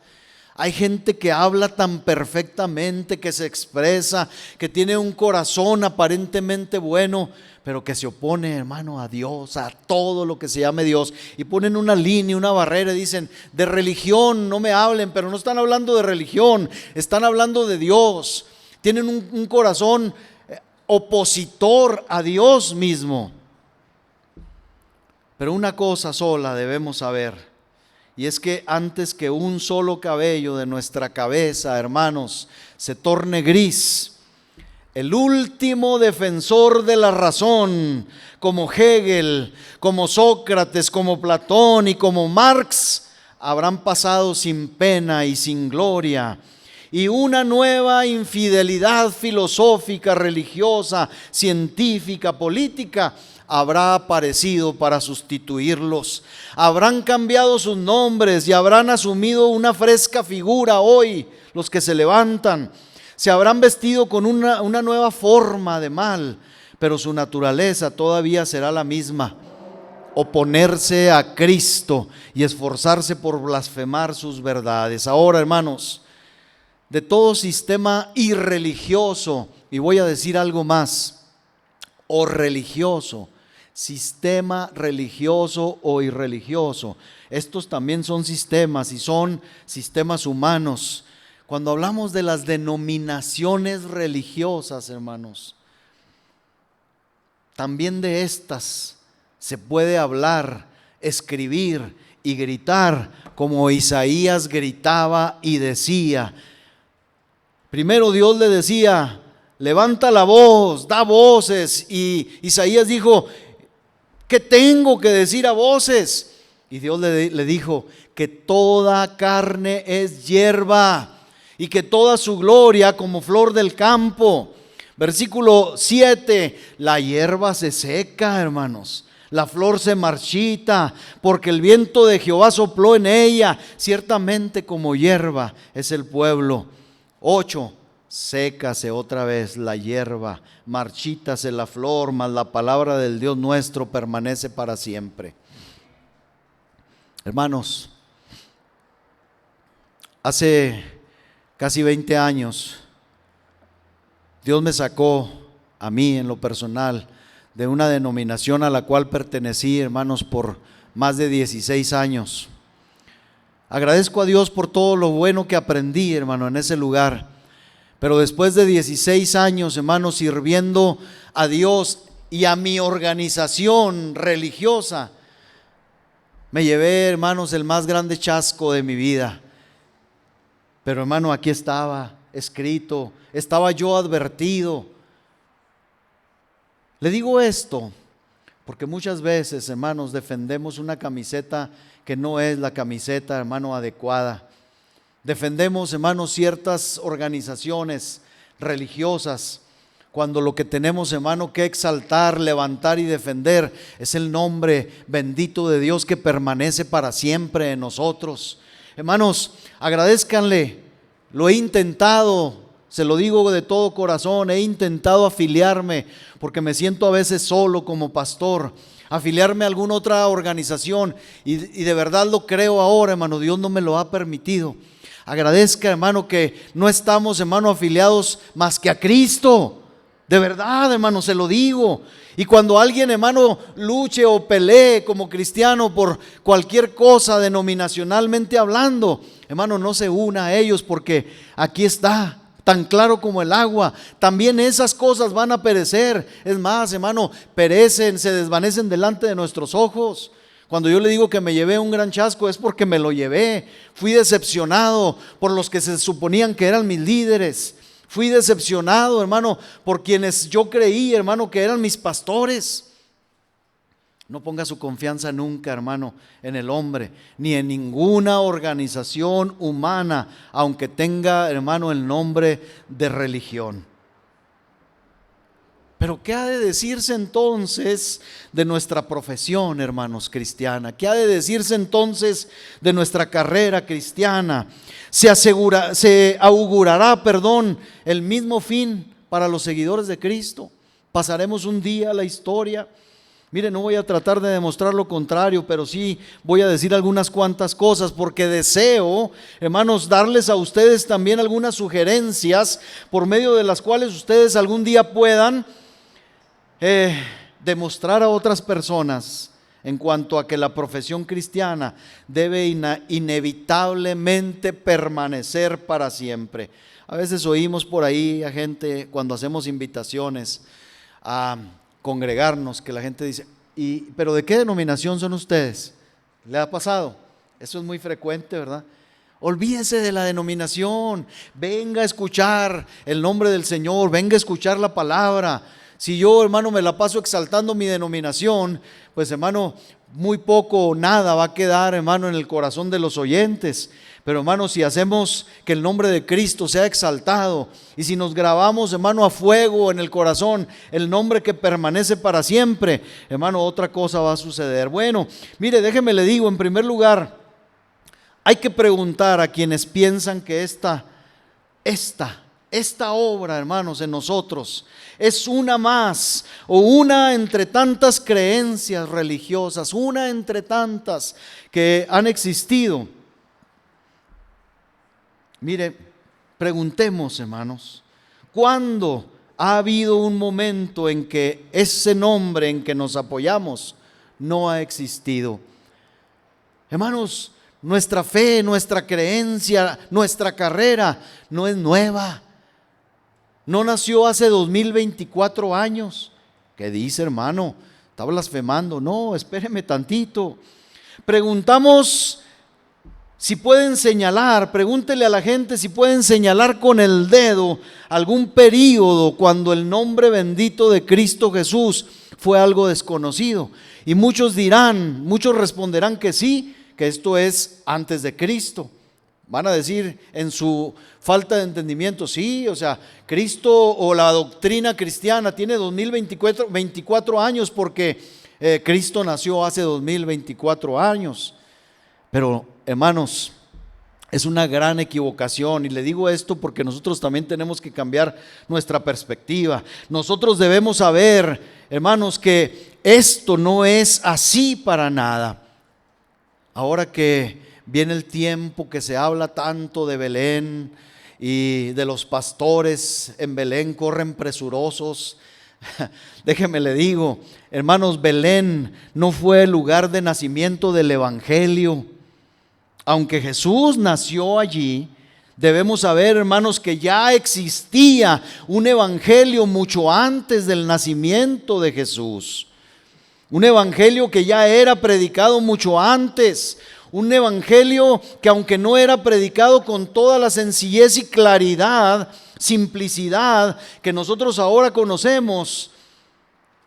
hay gente que habla tan perfectamente, que se expresa, que tiene un corazón aparentemente bueno, pero que se opone, hermano, a Dios, a todo lo que se llame Dios, y ponen una línea, una barrera, y dicen, de religión no me hablen, pero no están hablando de religión, están hablando de Dios. Tienen un corazón opositor a Dios mismo. Pero una cosa sola debemos saber, y es que antes que un solo cabello de nuestra cabeza, hermanos, se torne gris, el último defensor de la razón, como Hegel, como Sócrates, como Platón y como Marx, habrán pasado sin pena y sin gloria, y una nueva infidelidad filosófica, religiosa, científica, política habrá aparecido para sustituirlos. Habrán cambiado sus nombres y habrán asumido una fresca figura hoy los que se levantan. Se habrán vestido con una nueva forma de mal, pero su naturaleza todavía será la misma: oponerse a Cristo y esforzarse por blasfemar sus verdades. Ahora, hermanos, de todo sistema irreligioso, y voy a decir algo más, o religioso, sistema religioso o irreligioso, estos también son sistemas y son sistemas humanos. Cuando hablamos de las denominaciones religiosas, hermanos, también de estas se puede hablar, escribir y gritar como Isaías gritaba y decía. Primero Dios le decía, levanta la voz, da voces, y Isaías dijo, ¿qué tengo que decir a voces? Y Dios le dijo que toda carne es hierba y que toda su gloria como flor del campo. Versículo 7, la hierba se seca, hermanos, la flor se marchita, porque el viento de Jehová sopló en ella. Ciertamente como hierba es el pueblo. 8, sécase otra vez la hierba, marchítase la flor, mas la palabra del Dios nuestro permanece para siempre. Hermanos, hace casi 20 años, Dios me sacó a mí en lo personal de una denominación a la cual pertenecí, hermanos, por más de 16 años. Agradezco a Dios por todo lo bueno que aprendí, hermano, en ese lugar. Pero después de 16 años, hermanos, sirviendo a Dios y a mi organización religiosa, me llevé, hermanos, el más grande chasco de mi vida. Pero, hermano, aquí estaba escrito, estaba yo advertido. Le digo esto porque muchas veces, hermanos, defendemos una camiseta que no es la camiseta, hermano, adecuada. Defendemos, hermanos, ciertas organizaciones religiosas, cuando lo que tenemos, hermano, que exaltar, levantar y defender es el nombre bendito de Dios que permanece para siempre en nosotros. Hermanos, agradézcanle, lo he intentado, se lo digo de todo corazón, he intentado afiliarme porque me siento a veces solo como pastor, afiliarme a alguna otra organización y de verdad lo creo ahora, hermano, Dios no me lo ha permitido. Agradezca, hermano, que no estamos, hermano, afiliados más que a Cristo. De verdad, hermano, se lo digo. Y cuando alguien, hermano, luche o pelee como cristiano por cualquier cosa denominacionalmente hablando, hermano, no se una a ellos, porque aquí está, tan claro como el agua. También esas cosas van a perecer. Es más, hermano, perecen, se desvanecen delante de nuestros ojos. Cuando yo le digo que me llevé un gran chasco, es porque me lo llevé. Fui decepcionado por los que se suponían que eran mis líderes. Fui decepcionado, hermano, por quienes yo creí, hermano, que eran mis pastores. No ponga su confianza nunca, hermano, en el hombre, ni en ninguna organización humana, aunque tenga, hermano, el nombre de religión. Pero ¿qué ha de decirse entonces de nuestra profesión, hermanos, cristiana? ¿Qué ha de decirse entonces de nuestra carrera cristiana? Se augurará, el mismo fin para los seguidores de Cristo. Pasaremos un día a la historia. Mire, no voy a tratar de demostrar lo contrario, pero sí voy a decir algunas cuantas cosas, porque deseo, hermanos, darles a ustedes también algunas sugerencias por medio de las cuales ustedes algún día puedan demostrar a otras personas en cuanto a que la profesión cristiana debe inevitablemente permanecer para siempre. A veces oímos por ahí a gente cuando hacemos invitaciones a congregarnos, que la gente dice, ¿pero de qué denominación son ustedes? ¿Le ha pasado? Eso es muy frecuente, ¿verdad? Olvídese de la denominación, venga a escuchar el nombre del Señor, venga a escuchar la palabra. Si yo, hermano, me la paso exaltando mi denominación, pues, hermano, muy poco o nada va a quedar, hermano, en el corazón de los oyentes. Pero, hermano, si hacemos que el nombre de Cristo sea exaltado, y si nos grabamos, hermano, a fuego en el corazón el nombre que permanece para siempre, hermano, otra cosa va a suceder. Bueno, mire, déjeme le digo, en primer lugar, hay que preguntar a quienes piensan que esta obra, hermanos, en nosotros es una más, o una entre tantas creencias religiosas, una entre tantas que han existido. Mire, preguntemos, hermanos, ¿cuándo ha habido un momento en que ese nombre en que nos apoyamos no ha existido? Hermanos, nuestra fe, nuestra creencia, nuestra carrera no es nueva. No nació hace 2024 años. ¿Qué dice, hermano? Está blasfemando. No, espéreme tantito. Preguntamos si pueden señalar, pregúntele a la gente si pueden señalar con el dedo algún período cuando el nombre bendito de Cristo Jesús fue algo desconocido. Y muchos responderán que sí, que esto es antes de Cristo. Van a decir en su falta de entendimiento, sí, o sea, Cristo o la doctrina cristiana tiene 2024 años porque Cristo nació hace 2024 años. Pero, hermanos, es una gran equivocación, y le digo esto porque nosotros también tenemos que cambiar nuestra perspectiva. Nosotros debemos saber, hermanos, que esto no es así para nada. Ahora que viene el tiempo que se habla tanto de Belén y de los pastores en Belén corren presurosos, déjeme le digo, hermanos, Belén no fue el lugar de nacimiento del Evangelio. Aunque Jesús nació allí, debemos saber, hermanos, que ya existía un evangelio mucho antes del nacimiento de Jesús. Un evangelio que ya era predicado mucho antes. Un evangelio que, aunque no era predicado con toda la sencillez y claridad, simplicidad que nosotros ahora conocemos,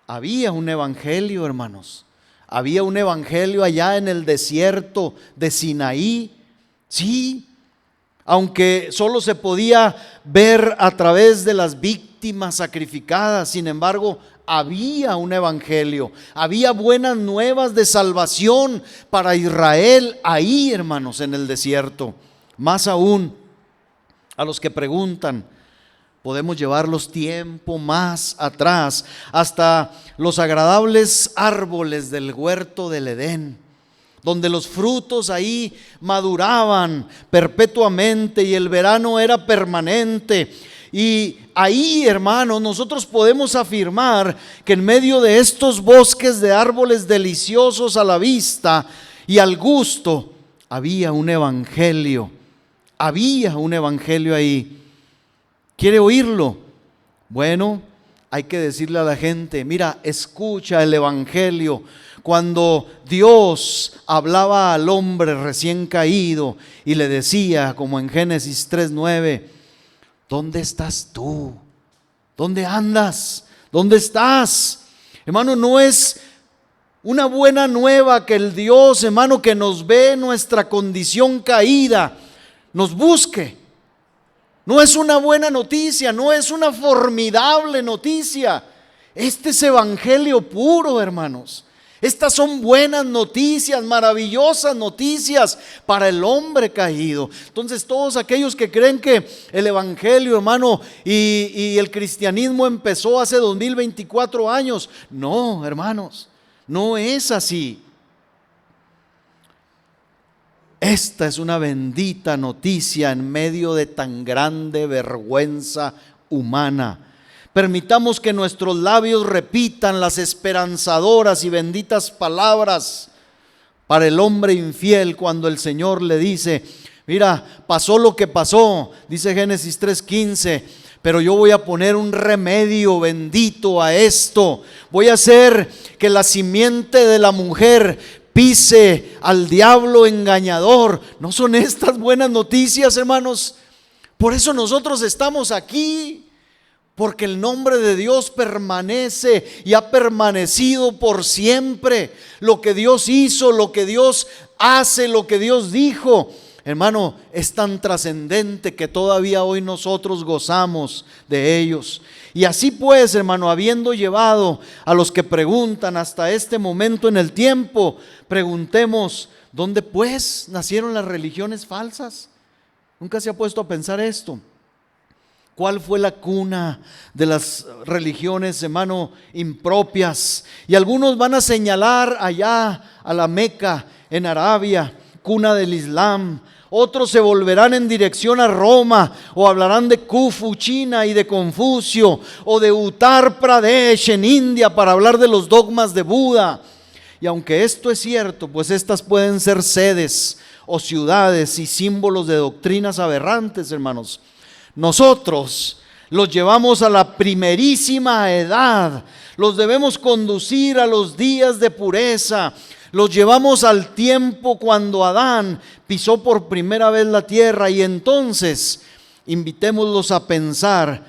había un evangelio, hermanos. Había un evangelio allá en el desierto de Sinaí, sí, aunque solo se podía ver a través de las víctimas sacrificadas. Sin embargo, había un evangelio, había buenas nuevas de salvación para Israel ahí, hermanos, en el desierto. Más aún, a los que preguntan, podemos llevarlos tiempo más atrás, hasta los agradables árboles del huerto del Edén, donde los frutos ahí maduraban perpetuamente y el verano era permanente. Y ahí, hermanos, nosotros podemos afirmar que en medio de estos bosques de árboles deliciosos a la vista y al gusto, había un evangelio Había un evangelio ahí. ¿Quiere oírlo? Bueno, hay que decirle a la gente, mira, escucha el evangelio. Cuando Dios hablaba al hombre recién caído y le decía, como en Génesis 3:9, ¿dónde estás tú? ¿Dónde andas? ¿Dónde estás? Hermano, no es una buena nueva que el Dios, hermano, que nos ve en nuestra condición caída, nos busque. No es una buena noticia, no es una formidable noticia. Este es evangelio puro, hermanos. Estas son buenas noticias, maravillosas noticias para el hombre caído. Entonces todos aquellos que creen que el evangelio, hermano, y el cristianismo empezó hace 2024 años. No, hermanos, no es así. Esta es una bendita noticia en medio de tan grande vergüenza humana. Permitamos que nuestros labios repitan las esperanzadoras y benditas palabras para el hombre infiel cuando el Señor le dice, mira, pasó lo que pasó, dice Génesis 3:15, pero yo voy a poner un remedio bendito a esto. Voy a hacer que la simiente de la mujer pise al diablo engañador. ¿No son estas buenas noticias, hermanos? Por eso nosotros estamos aquí. Porque el nombre de Dios permanece y ha permanecido por siempre. Lo que Dios hizo, lo que Dios hace, lo que Dios dijo, hermano, es tan trascendente que todavía hoy nosotros gozamos de ellos. Y así pues, hermano, habiendo llevado a los que preguntan hasta este momento en el tiempo, preguntemos, ¿dónde pues nacieron las religiones falsas? ¿Nunca se ha puesto a pensar esto? ¿Cuál fue la cuna de las religiones, hermano, impropias? Y algunos van a señalar allá a la Meca, en Arabia, cuna del Islam. Otros se volverán en dirección a Roma o hablarán de Khufu, China, y de Confucio, o de Uttar Pradesh en India para hablar de los dogmas de Buda. Y aunque esto es cierto, pues estas pueden ser sedes o ciudades y símbolos de doctrinas aberrantes, hermanos. Nosotros los llevamos a la primerísima edad, los debemos conducir a los días de pureza, los llevamos al tiempo cuando Adán pisó por primera vez la tierra, y entonces invitémoslos a pensar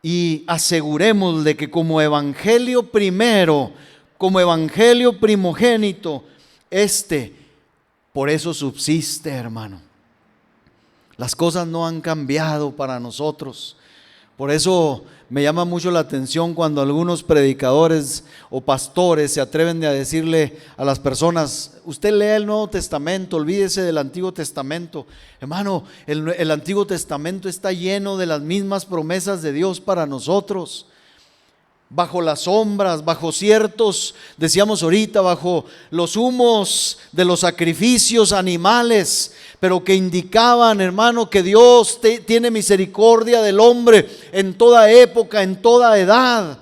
y asegurémosle que como evangelio primero, como evangelio primogénito, por eso subsiste, hermano. Las cosas no han cambiado para nosotros. Por eso me llama mucho la atención cuando algunos predicadores o pastores se atreven a decirle a las personas, usted lea el Nuevo Testamento, olvídese del Antiguo Testamento. Hermano, el Antiguo Testamento está lleno de las mismas promesas de Dios para nosotros. Bajo las sombras, bajo ciertos, decíamos ahorita, bajo los humos de los sacrificios animales, pero que indicaban, hermano, que Dios tiene misericordia del hombre en toda época, en toda edad.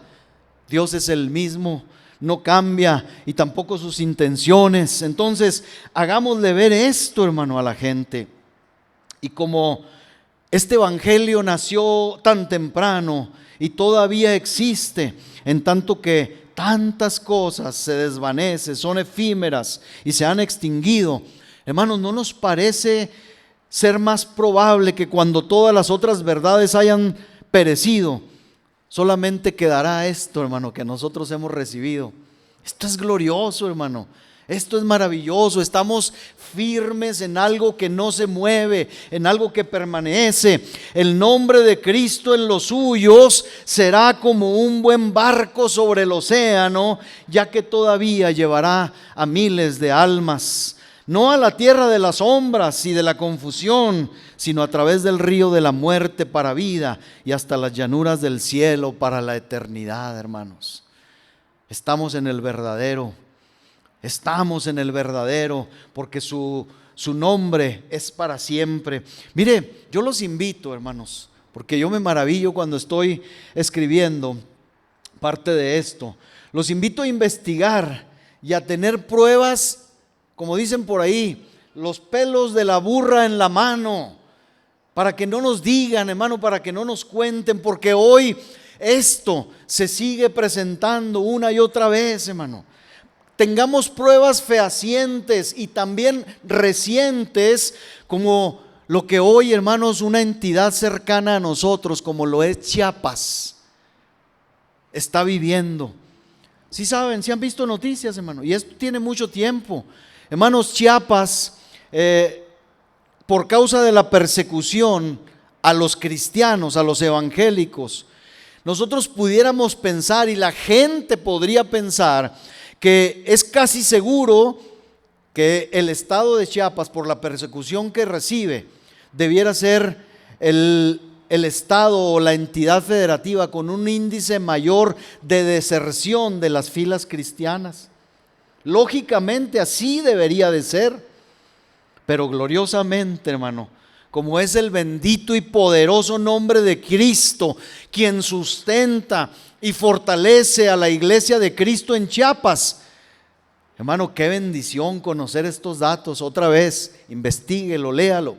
Dios es el mismo, no cambia, y tampoco sus intenciones. Entonces, hagámosle ver esto, hermano, a la gente. Y como este evangelio nació tan temprano y todavía existe, en tanto que tantas cosas se desvanecen, son efímeras y se han extinguido, hermanos, ¿no nos parece ser más probable que cuando todas las otras verdades hayan perecido, solamente quedará esto, hermano, que nosotros hemos recibido? Esto es glorioso, hermano. Esto es maravilloso. Estamos firmes en algo que no se mueve, en algo que permanece. El nombre de Cristo en los suyos será como un buen barco sobre el océano, ya que todavía llevará a miles de almas, no a la tierra de las sombras y de la confusión, sino a través del río de la muerte para vida y hasta las llanuras del cielo para la eternidad, hermanos. Estamos en el verdadero. Estamos en el verdadero, porque su nombre es para siempre. Mire, yo los invito, hermanos, porque yo me maravillo cuando estoy escribiendo parte de esto. Los invito a investigar y a tener pruebas, como dicen por ahí, los pelos de la burra en la mano. para que no nos digan, hermano, para que no nos cuenten, porque hoy esto se sigue presentando una y otra vez, hermano. Tengamos pruebas fehacientes y también recientes, como lo que hoy, hermanos, una entidad cercana a nosotros, como lo es Chiapas, está viviendo. Sí saben, sí han visto noticias, hermano, y esto tiene mucho tiempo. Hermanos, Chiapas, por causa de la persecución a los cristianos, a los evangélicos, nosotros pudiéramos pensar, y la gente podría pensar, que es casi seguro que el estado de Chiapas, por la persecución que recibe, debiera ser el estado o la entidad federativa con un índice mayor de deserción de las filas cristianas. Lógicamente así debería de ser, pero gloriosamente, hermano, como es el bendito y poderoso nombre de Cristo, quien sustenta y fortalece a la iglesia de Cristo en Chiapas. Hermano, qué bendición conocer estos datos. Otra vez, investíguelo, léalo.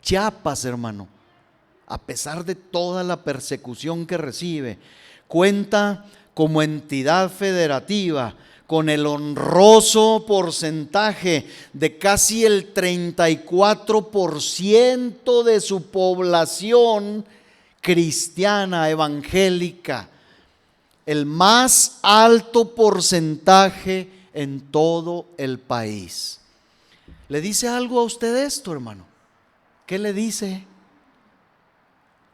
Chiapas, hermano, a pesar de toda la persecución que recibe, cuenta como entidad federativa con el honroso porcentaje de casi el 34% de su población cristiana, evangélica, el más alto porcentaje en todo el país. ¿Le dice algo a usted esto, hermano? ¿Qué le dice?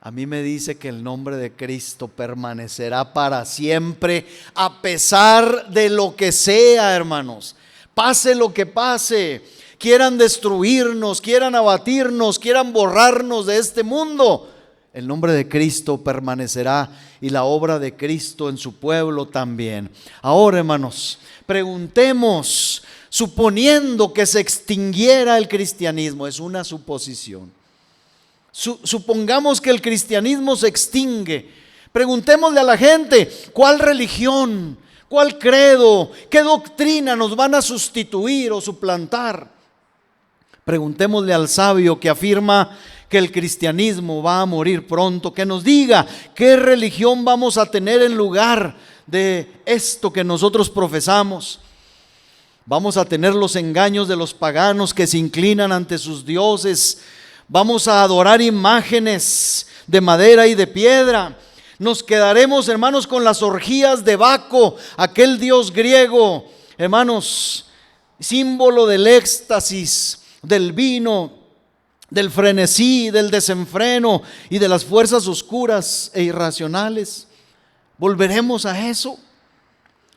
A mí me dice que el nombre de Cristo permanecerá para siempre, a pesar de lo que sea, hermanos. Pase lo que pase, quieran destruirnos, quieran abatirnos, quieran borrarnos de este mundo, el nombre de Cristo permanecerá y la obra de Cristo en su pueblo también. Ahora, hermanos, preguntemos, suponiendo que se extinguiera el cristianismo, es una suposición. Supongamos que el cristianismo se extingue. Preguntémosle a la gente, ¿cuál religión, cuál credo, qué doctrina nos van a sustituir o suplantar? Preguntémosle al sabio que afirma que el cristianismo va a morir pronto, que nos diga qué religión vamos a tener en lugar de esto que nosotros profesamos. Vamos a tener los engaños de los paganos que se inclinan ante sus dioses. Vamos a adorar imágenes de madera y de piedra. Nos quedaremos, hermanos, con las orgías de Baco, aquel dios griego, hermanos, símbolo del éxtasis, del vino, del frenesí, del desenfreno y de las fuerzas oscuras e irracionales. ¿Volveremos a eso?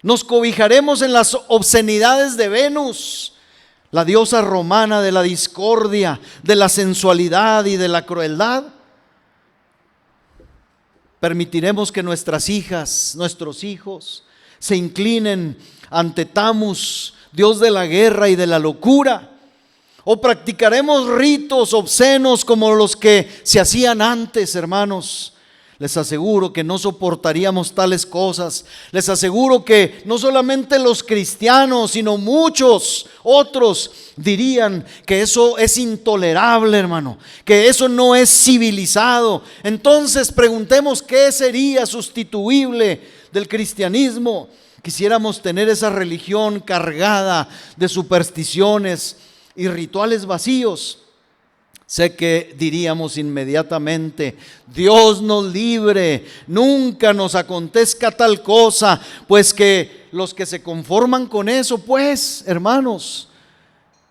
Nos cobijaremos en las obscenidades de Venus, la diosa romana de la discordia, de la sensualidad y de la crueldad. Permitiremos que nuestras hijas, nuestros hijos se inclinen ante Tamus, dios de la guerra y de la locura. O practicaremos ritos obscenos como los que se hacían antes, hermanos. Les aseguro que no soportaríamos tales cosas. Les aseguro que no solamente los cristianos, sino muchos otros dirían que eso es intolerable, hermano, que eso no es civilizado. Entonces preguntemos, ¿qué sería sustituible del cristianismo? Quisiéramos tener esa religión cargada de supersticiones y rituales vacíos. Sé que diríamos inmediatamente, Dios nos libre, nunca nos acontezca tal cosa, pues que los que se conforman con eso, pues, hermanos,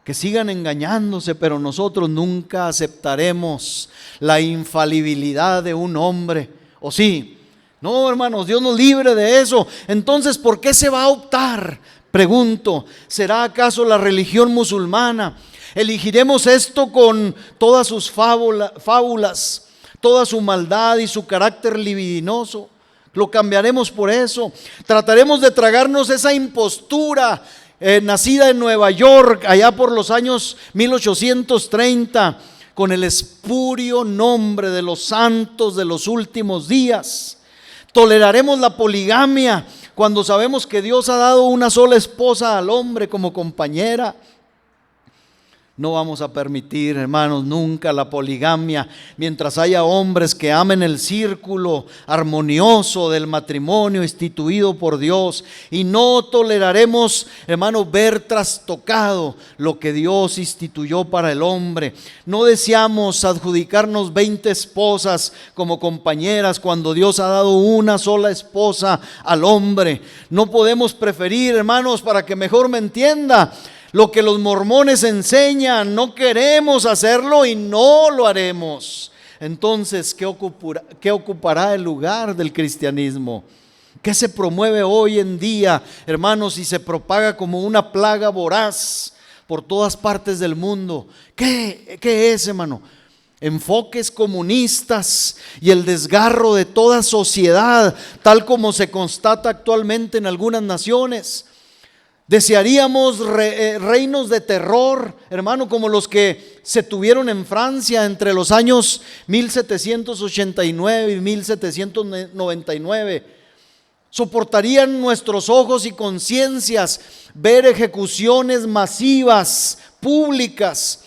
que sigan engañándose, pero nosotros nunca aceptaremos la infalibilidad de un hombre. ¿O sí? No, hermanos, Dios nos libre de eso. Entonces, ¿por qué se va a optar? Pregunto, ¿será acaso la religión musulmana? Elegiremos esto con todas sus fábulas, toda su maldad y su carácter libidinoso. Lo cambiaremos por eso. Trataremos de tragarnos esa impostura nacida en Nueva York allá por los años 1830 con el espurio nombre de los santos de los últimos días. Toleraremos la poligamia cuando sabemos que Dios ha dado una sola esposa al hombre como compañera. No vamos a permitir, hermanos, nunca la poligamia. Mientras haya hombres que amen el círculo armonioso del matrimonio instituido por Dios, y no toleraremos, hermanos, ver trastocado lo que Dios instituyó para el hombre. No deseamos adjudicarnos 20 esposas como compañeras cuando Dios ha dado una sola esposa al hombre. No podemos preferir, hermanos, para que mejor me entienda, lo que los mormones enseñan. No queremos hacerlo y no lo haremos. Entonces, ¿qué ocupará el lugar del cristianismo? ¿Qué se promueve hoy en día, hermanos, y se propaga como una plaga voraz por todas partes del mundo? ¿Qué es, hermano? Enfoques comunistas y el desgarro de toda sociedad, tal como se constata actualmente en algunas naciones. Desearíamos reinos de terror, hermano, como los que se tuvieron en Francia entre los años 1789 y 1799. ¿Soportarían nuestros ojos y conciencias ver ejecuciones masivas, públicas,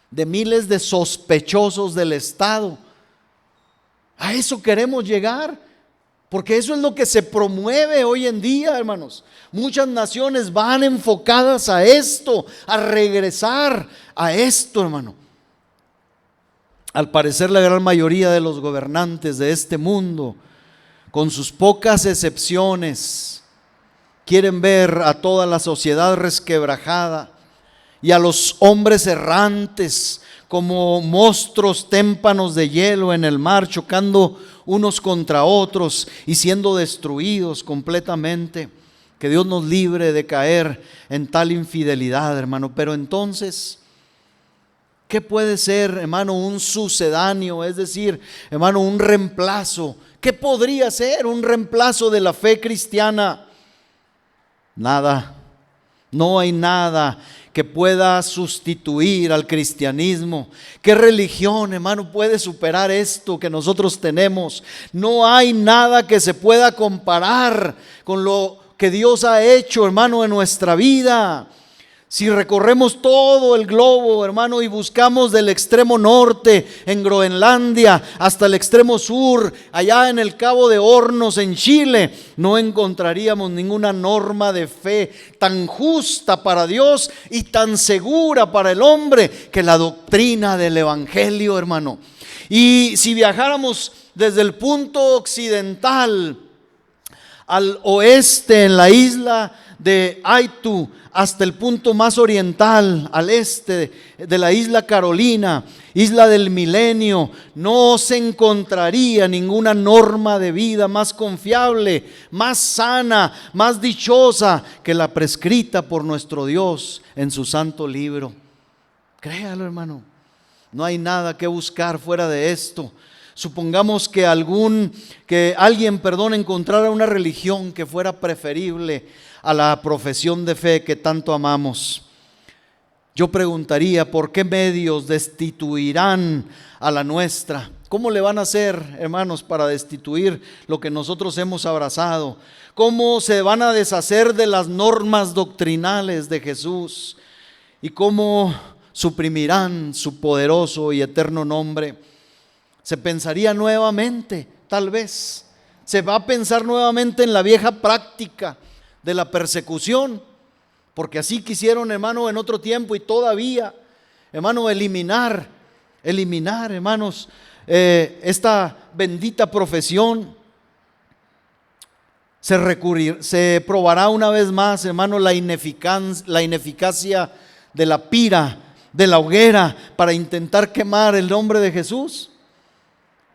de miles de sospechosos del Estado? A eso queremos llegar, porque eso es lo que se promueve hoy en día, hermanos. Muchas naciones van enfocadas a esto, a regresar a esto, hermano. Al parecer, la gran mayoría de los gobernantes de este mundo, con sus pocas excepciones, quieren ver a toda la sociedad resquebrajada y a los hombres errantes como monstruos témpanos de hielo en el mar, chocando unos contra otros y siendo destruidos completamente. Que Dios nos libre de caer en tal infidelidad, hermano. Pero entonces, ¿qué puede ser, hermano, un sucedáneo? Es decir, hermano, un reemplazo. ¿Qué podría ser un reemplazo de la fe cristiana? Nada. No hay nada que pueda sustituir al cristianismo. ¿Qué religión, hermano, puede superar esto que nosotros tenemos? No hay nada que se pueda comparar con lo que Dios ha hecho, hermano, en nuestra vida. Si recorremos todo el globo, hermano, y buscamos del extremo norte en Groenlandia hasta el extremo sur, allá en el Cabo de Hornos en Chile, no encontraríamos ninguna norma de fe tan justa para Dios y tan segura para el hombre que la doctrina del Evangelio, hermano. Y si viajáramos desde el punto occidental al oeste en la isla de Aitu, hasta el punto más oriental, al este de la isla Carolina, isla del milenio, no se encontraría ninguna norma de vida más confiable, más sana, más dichosa que la prescrita por nuestro Dios en su santo libro. Créalo, hermano, no hay nada que buscar fuera de esto. Supongamos que alguien encontrara una religión que fuera preferible a la profesión de fe que tanto amamos. Yo preguntaría, ¿por qué medios destituirán a la nuestra? ¿Cómo le van a hacer, hermanos, para destituir lo que nosotros hemos abrazado? ¿Cómo se van a deshacer de las normas doctrinales de Jesús? ¿Y cómo suprimirán su poderoso y eterno nombre? Se pensaría nuevamente, tal vez. Se va a pensar nuevamente en la vieja práctica de la persecución, porque así quisieron, hermano, en otro tiempo y todavía, hermano, eliminar, hermanos, esta bendita profesión. Se probará una vez más, hermano, la ineficacia de la pira, de la hoguera, para intentar quemar el nombre de Jesús.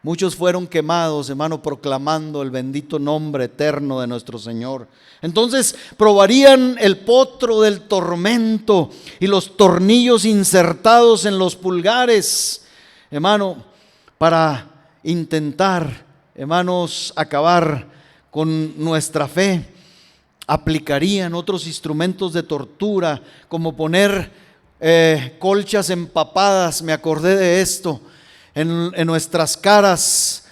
Muchos fueron quemados, hermano, proclamando el bendito nombre eterno de nuestro Señor. Entonces probarían el potro del tormento y los tornillos insertados en los pulgares, hermano, para intentar, hermanos, acabar con nuestra fe. Aplicarían otros instrumentos de tortura, como poner colchas empapadas, me acordé de esto, en nuestras caras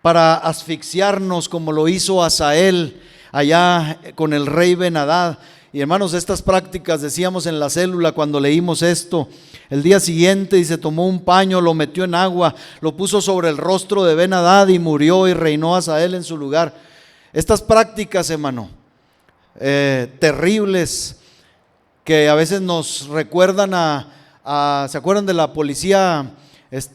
para asfixiarnos, como lo hizo Asael allá con el rey Ben-Hadad, Y hermanos, estas prácticas, decíamos en la célula cuando leímos esto, el día siguiente y se tomó un paño, lo metió en agua, lo puso sobre el rostro de Ben-Hadad y murió y reinó Hazael en su lugar. Estas prácticas, hermano, terribles, que a veces nos recuerdan ¿se acuerdan de la policía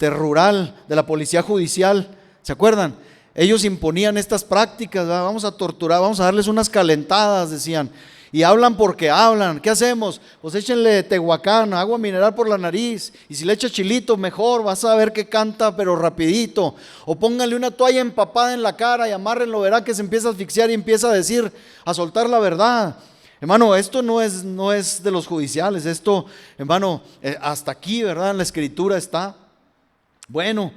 rural, de la policía judicial? ¿Se acuerdan? Ellos imponían estas prácticas, ¿verdad? Vamos a torturar, vamos a darles unas calentadas, decían. Y hablan porque hablan. ¿Qué hacemos? Pues échenle tehuacán, agua mineral por la nariz. Y si le echa chilito, mejor, vas a ver que canta, pero rapidito. O pónganle una toalla empapada en la cara y amárrenlo, verá que se empieza a asfixiar y empieza a decir, a soltar la verdad. Hermano, esto no es de los judiciales. Esto, hermano, hasta aquí, ¿verdad? En la escritura está. Bueno,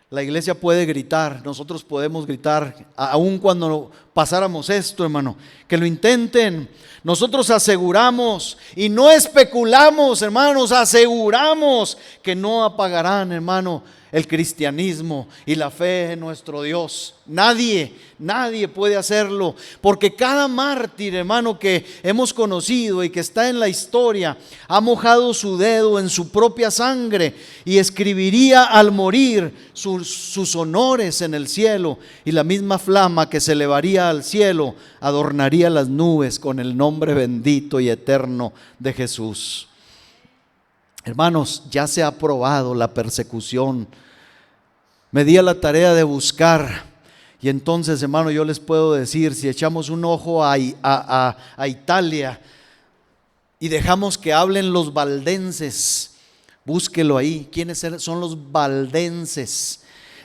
la iglesia puede gritar, nosotros podemos gritar, aun cuando pasáramos esto, hermano, que lo intenten. Nosotros aseguramos y no especulamos, hermanos, aseguramos que no apagarán, hermano, el cristianismo y la fe en nuestro Dios. Nadie puede hacerlo, porque cada mártir, hermano, que hemos conocido y que está en la historia, ha mojado su dedo en su propia sangre y escribiría al morir sus honores en el cielo, y la misma flama que se elevaría al cielo adornaría las nubes con el nombre bendito y eterno de Jesús. Hermanos, ya se ha probado la persecución. Me di a la tarea de buscar, y entonces, hermano, yo les puedo decir, si echamos un ojo a Italia y dejamos que hablen los valdenses, búsquelo ahí. ¿Quiénes son los valdenses?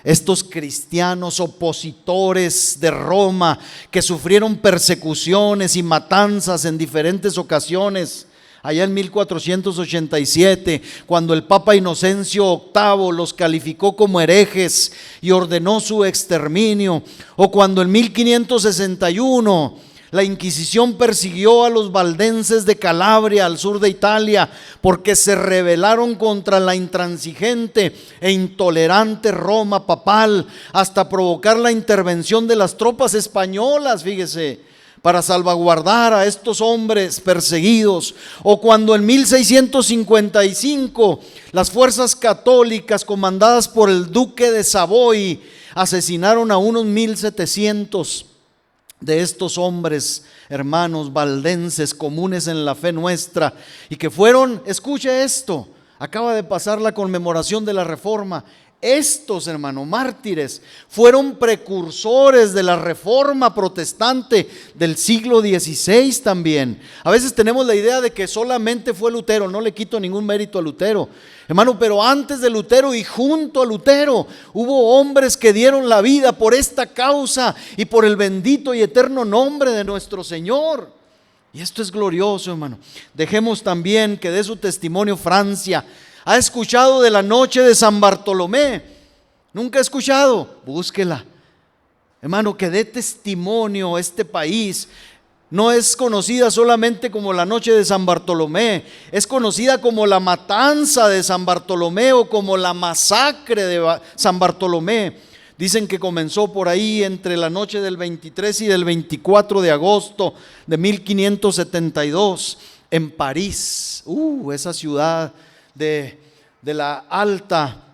Estos cristianos opositores de Roma que sufrieron persecuciones y matanzas en diferentes ocasiones. Allá en 1487, cuando el Papa Inocencio VIII los calificó como herejes y ordenó su exterminio, o cuando en 1561 la Inquisición persiguió a los valdenses de Calabria, al sur de Italia, porque se rebelaron contra la intransigente e intolerante Roma papal, hasta provocar la intervención de las tropas españolas, fíjese, para salvaguardar a estos hombres perseguidos. O cuando en 1655 las fuerzas católicas comandadas por el duque de Savoy asesinaron a unos 1700 de estos hombres, hermanos valdenses, comunes en la fe nuestra, y que fueron, escuche esto, acaba de pasar la conmemoración de la Reforma. Estos, hermanos, mártires fueron precursores de la Reforma protestante del siglo XVI también. A veces tenemos la idea de que solamente fue Lutero. No le quito ningún mérito a Lutero, hermano, pero antes de Lutero y junto a Lutero hubo hombres que dieron la vida por esta causa y por el bendito y eterno nombre de nuestro Señor. Y esto es glorioso, hermano. Dejemos también que dé su testimonio Francia. ¿Ha escuchado de la noche de San Bartolomé? ¿Nunca ha escuchado? Búsquela. Hermano, que dé testimonio este país. No es conocida solamente como la noche de San Bartolomé, es conocida como la matanza de San Bartolomé o como la masacre de San Bartolomé. Dicen que comenzó por ahí entre la noche del 23 y del 24 de agosto de 1572 en París, esa ciudad de la alta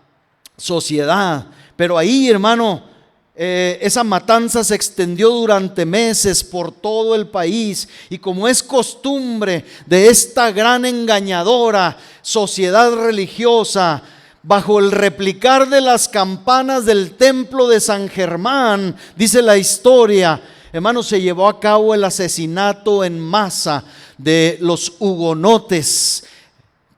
sociedad. Pero ahí, hermano, esa matanza se extendió durante meses por todo el país, y como es costumbre de esta gran engañadora sociedad religiosa, bajo el replicar de las campanas del templo de San Germán, dice la historia, hermano, se llevó a cabo el asesinato en masa de los hugonotes.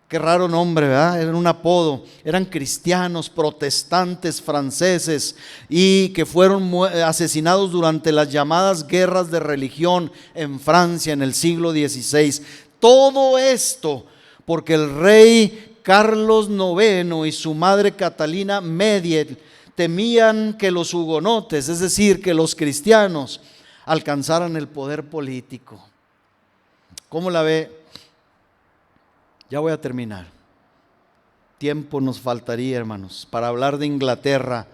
Qué raro nombre, ¿verdad? Era un apodo. Eran cristianos, protestantes, franceses, y que fueron asesinados durante las llamadas guerras de religión en Francia en el siglo XVI. Todo esto porque el rey Carlos IX y su madre Catalina Mediet temían que los hugonotes, es decir, que los cristianos, alcanzaran el poder político. ¿Cómo la ve? Ya voy a terminar. Tiempo nos faltaría, hermanos, para hablar de Inglaterra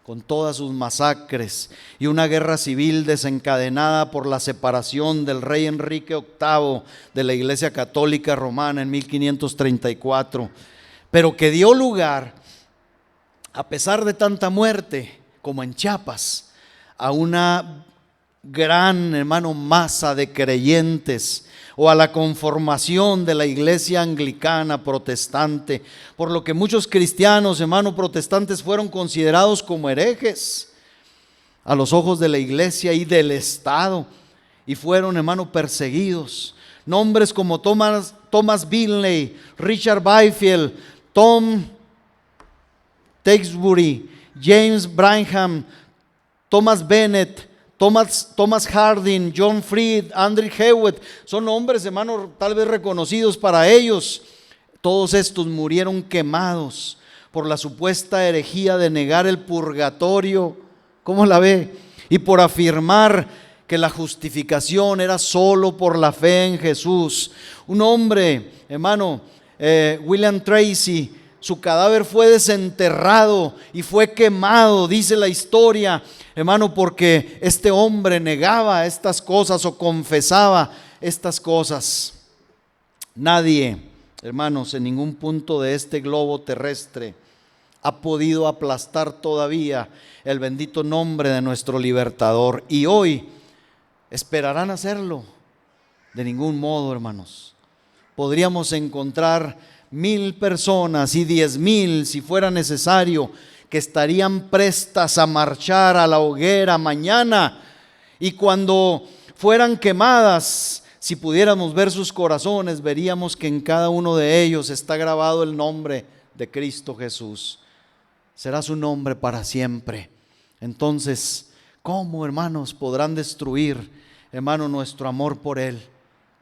con todas sus masacres y una guerra civil desencadenada por la separación del rey Enrique VIII de la Iglesia Católica Romana en 1534, pero que dio lugar, a pesar de tanta muerte, como en Chiapas, a una gran, hermano, masa de creyentes, o a la conformación de la iglesia anglicana protestante, por lo que muchos cristianos, hermano, protestantes fueron considerados como herejes a los ojos de la iglesia y del Estado, y fueron, hermano, perseguidos. Nombres como Thomas Bilney, Richard Byfield, Tom Tewksbury, James Branham, Thomas Bennett, Thomas Harding, John Freed, Andrew Hewitt, son nombres, hermanos, tal vez reconocidos para ellos. Todos estos murieron quemados por la supuesta herejía de negar el purgatorio, ¿cómo la ve? Y por afirmar que la justificación era solo por la fe en Jesús. Un hombre, hermano, William Tracy, su cadáver fue desenterrado y fue quemado, dice la historia, hermano, porque este hombre negaba estas cosas o confesaba estas cosas. Nadie, hermanos, en ningún punto de este globo terrestre ha podido aplastar todavía el bendito nombre de nuestro libertador, y hoy esperarán hacerlo. De ningún modo, hermanos. Podríamos encontrar 1000 personas y 10,000 si fuera necesario, que estarían prestas a marchar a la hoguera mañana, y cuando fueran quemadas, si pudiéramos ver sus corazones, veríamos que en cada uno de ellos está grabado el nombre de Cristo Jesús. Será su nombre para siempre. Entonces, ¿cómo, hermanos, podrán destruir, hermano, nuestro amor por Él?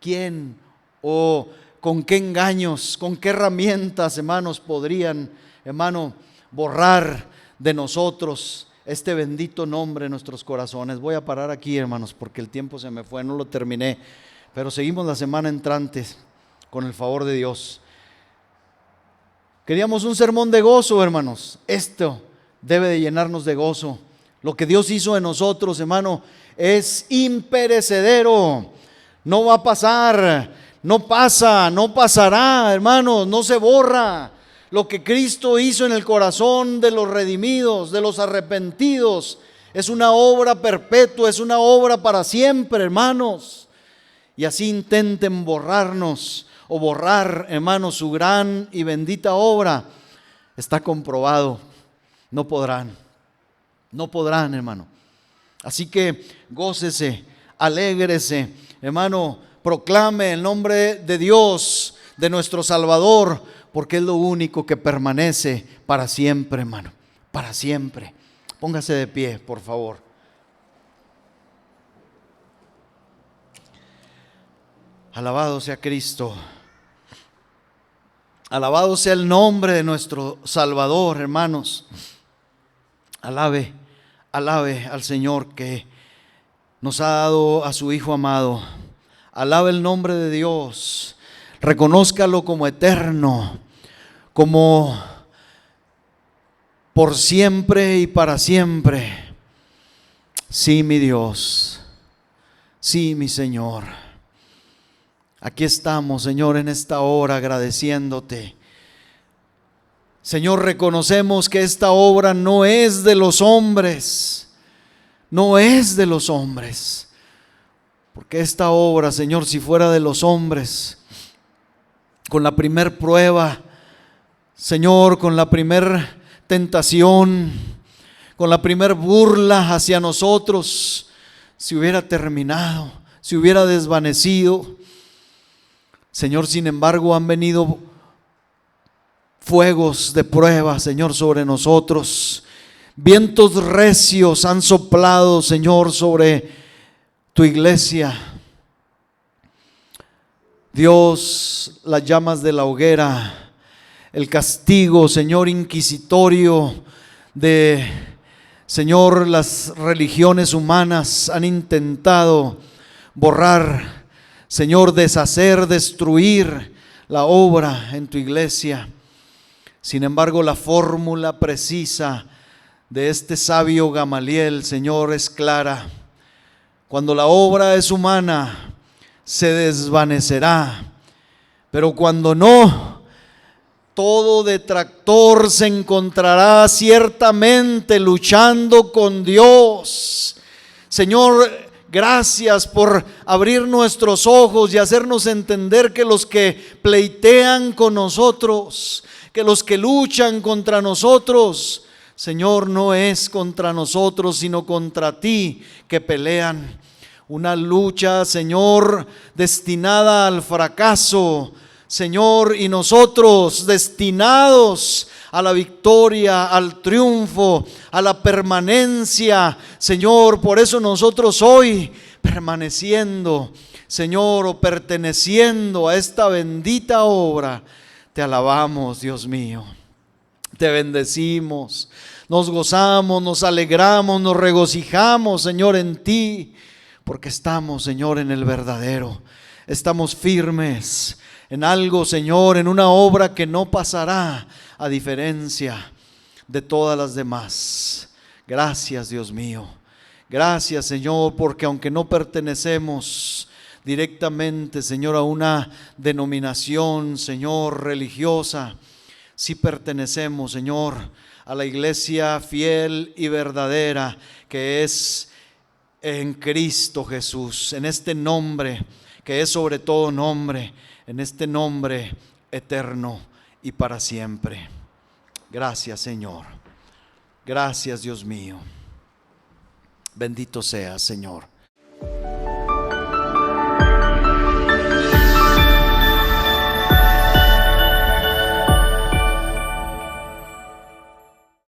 ¿Quién o con qué engaños, con qué herramientas, hermanos, podrían, hermano, borrar de nosotros este bendito nombre en nuestros corazones? Voy a parar aquí, hermanos, porque el tiempo se me fue, no lo terminé, pero seguimos la semana entrante con el favor de Dios. Queríamos un sermón de gozo, hermanos. Esto debe de llenarnos de gozo. Lo que Dios hizo en nosotros, hermano, es imperecedero. No va a pasar, no pasa, no pasará, hermanos, no se borra. Lo que Cristo hizo en el corazón de los redimidos, de los arrepentidos, es una obra perpetua, es una obra para siempre, hermanos. Y así intenten borrarnos o borrar, hermanos, su gran y bendita obra. Está comprobado, no podrán, hermano. Así que gócese, alégrese, hermano, proclame el nombre de Dios, de nuestro Salvador, porque es lo único que permanece para siempre, hermano, para siempre. Póngase de pie, por favor. Alabado sea Cristo. Alabado sea el nombre de nuestro Salvador, hermanos. Alabe al Señor que nos ha dado a su Hijo amado. Alabe el nombre de Dios. Reconózcalo como eterno, como por siempre y para siempre. Sí, mi Dios. Sí, mi Señor. Aquí estamos, Señor, en esta hora agradeciéndote. Señor, reconocemos que esta obra no es de los hombres, no es de los hombres, porque esta obra, Señor, si fuera de los hombres, con la primer prueba, Señor, con la primer tentación, con la primer burla hacia nosotros, se hubiera terminado, se hubiera desvanecido. Señor, sin embargo, han venido fuegos de prueba, Señor, sobre nosotros. Vientos recios han soplado, Señor, sobre tu iglesia. Dios, las llamas de la hoguera, el castigo, Señor, inquisitorio de, Señor, las religiones humanas han intentado borrar, Señor, deshacer, destruir la obra en tu iglesia. Sin embargo, la fórmula precisa de este sabio Gamaliel, Señor, es clara. Cuando la obra es humana, se desvanecerá, pero cuando no, todo detractor se encontrará ciertamente luchando con Dios. Señor, gracias por abrir nuestros ojos y hacernos entender que los que pleitean con nosotros, que los que luchan contra nosotros, Señor, no es contra nosotros, sino contra ti que pelean. Una lucha, Señor, destinada al fracaso, Señor, y nosotros destinados a la victoria, al triunfo, a la permanencia, Señor. Por eso nosotros hoy, permaneciendo, Señor, o perteneciendo a esta bendita obra, te alabamos, Dios mío. Te bendecimos, nos gozamos, nos alegramos, nos regocijamos, Señor, en ti, porque estamos, Señor, en el verdadero. Estamos firmes en algo, Señor, en una obra que no pasará, a diferencia de todas las demás. Gracias, Dios mío. Gracias, Señor, porque aunque no pertenecemos directamente, Señor, a una denominación, Señor, religiosa, sí pertenecemos, Señor, a la iglesia fiel y verdadera que es en Cristo Jesús, en este nombre que es sobre todo nombre, en este nombre eterno y para siempre. Gracias, Señor. Gracias, Dios mío. Bendito seas, Señor.